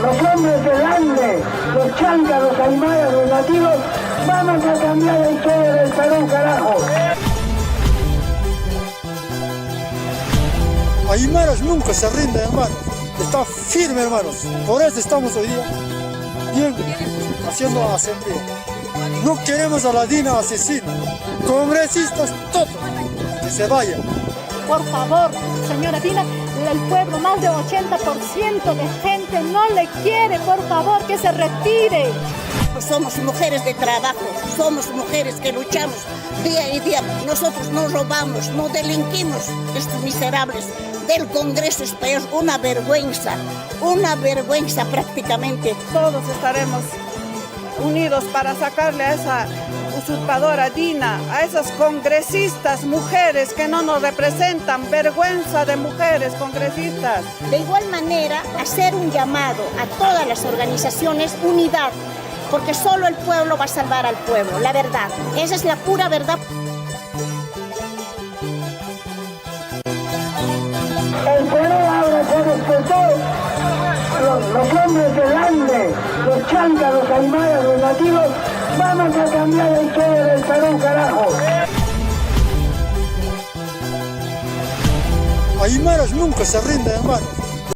Los hombres del Ande, los chancas, los aymaras, los nativos, vamos a cambiar la historia del Perú, carajo. Aymaras nunca se rinden, hermano. Está firme, hermanos. Por eso estamos hoy día bien haciendo asamblea. No queremos a la Dina asesina. Congresistas, todos, que se vayan. Por favor, señora Dina, el pueblo, más de 80% de gente no le quiere, por favor, que se retire. Somos mujeres de trabajo, somos mujeres que luchamos día y día. Nosotros no robamos, no delinquimos. Estos miserables del Congreso es peor, una vergüenza prácticamente. Todos estaremos unidos para sacarle a esa usurpadora Dina, a esas congresistas mujeres que no nos representan, vergüenza de mujeres congresistas. De igual manera, hacer un llamado a todas las organizaciones, unidad, porque solo el pueblo va a salvar al pueblo, la verdad. Esa es la pura verdad. El Perú ahora se despertó. Los hombres del Ande, los chancas, los aymaras, los nativos, vamos a cambiar la historia del Perú, carajo. Aymaras nunca se rinden, hermano.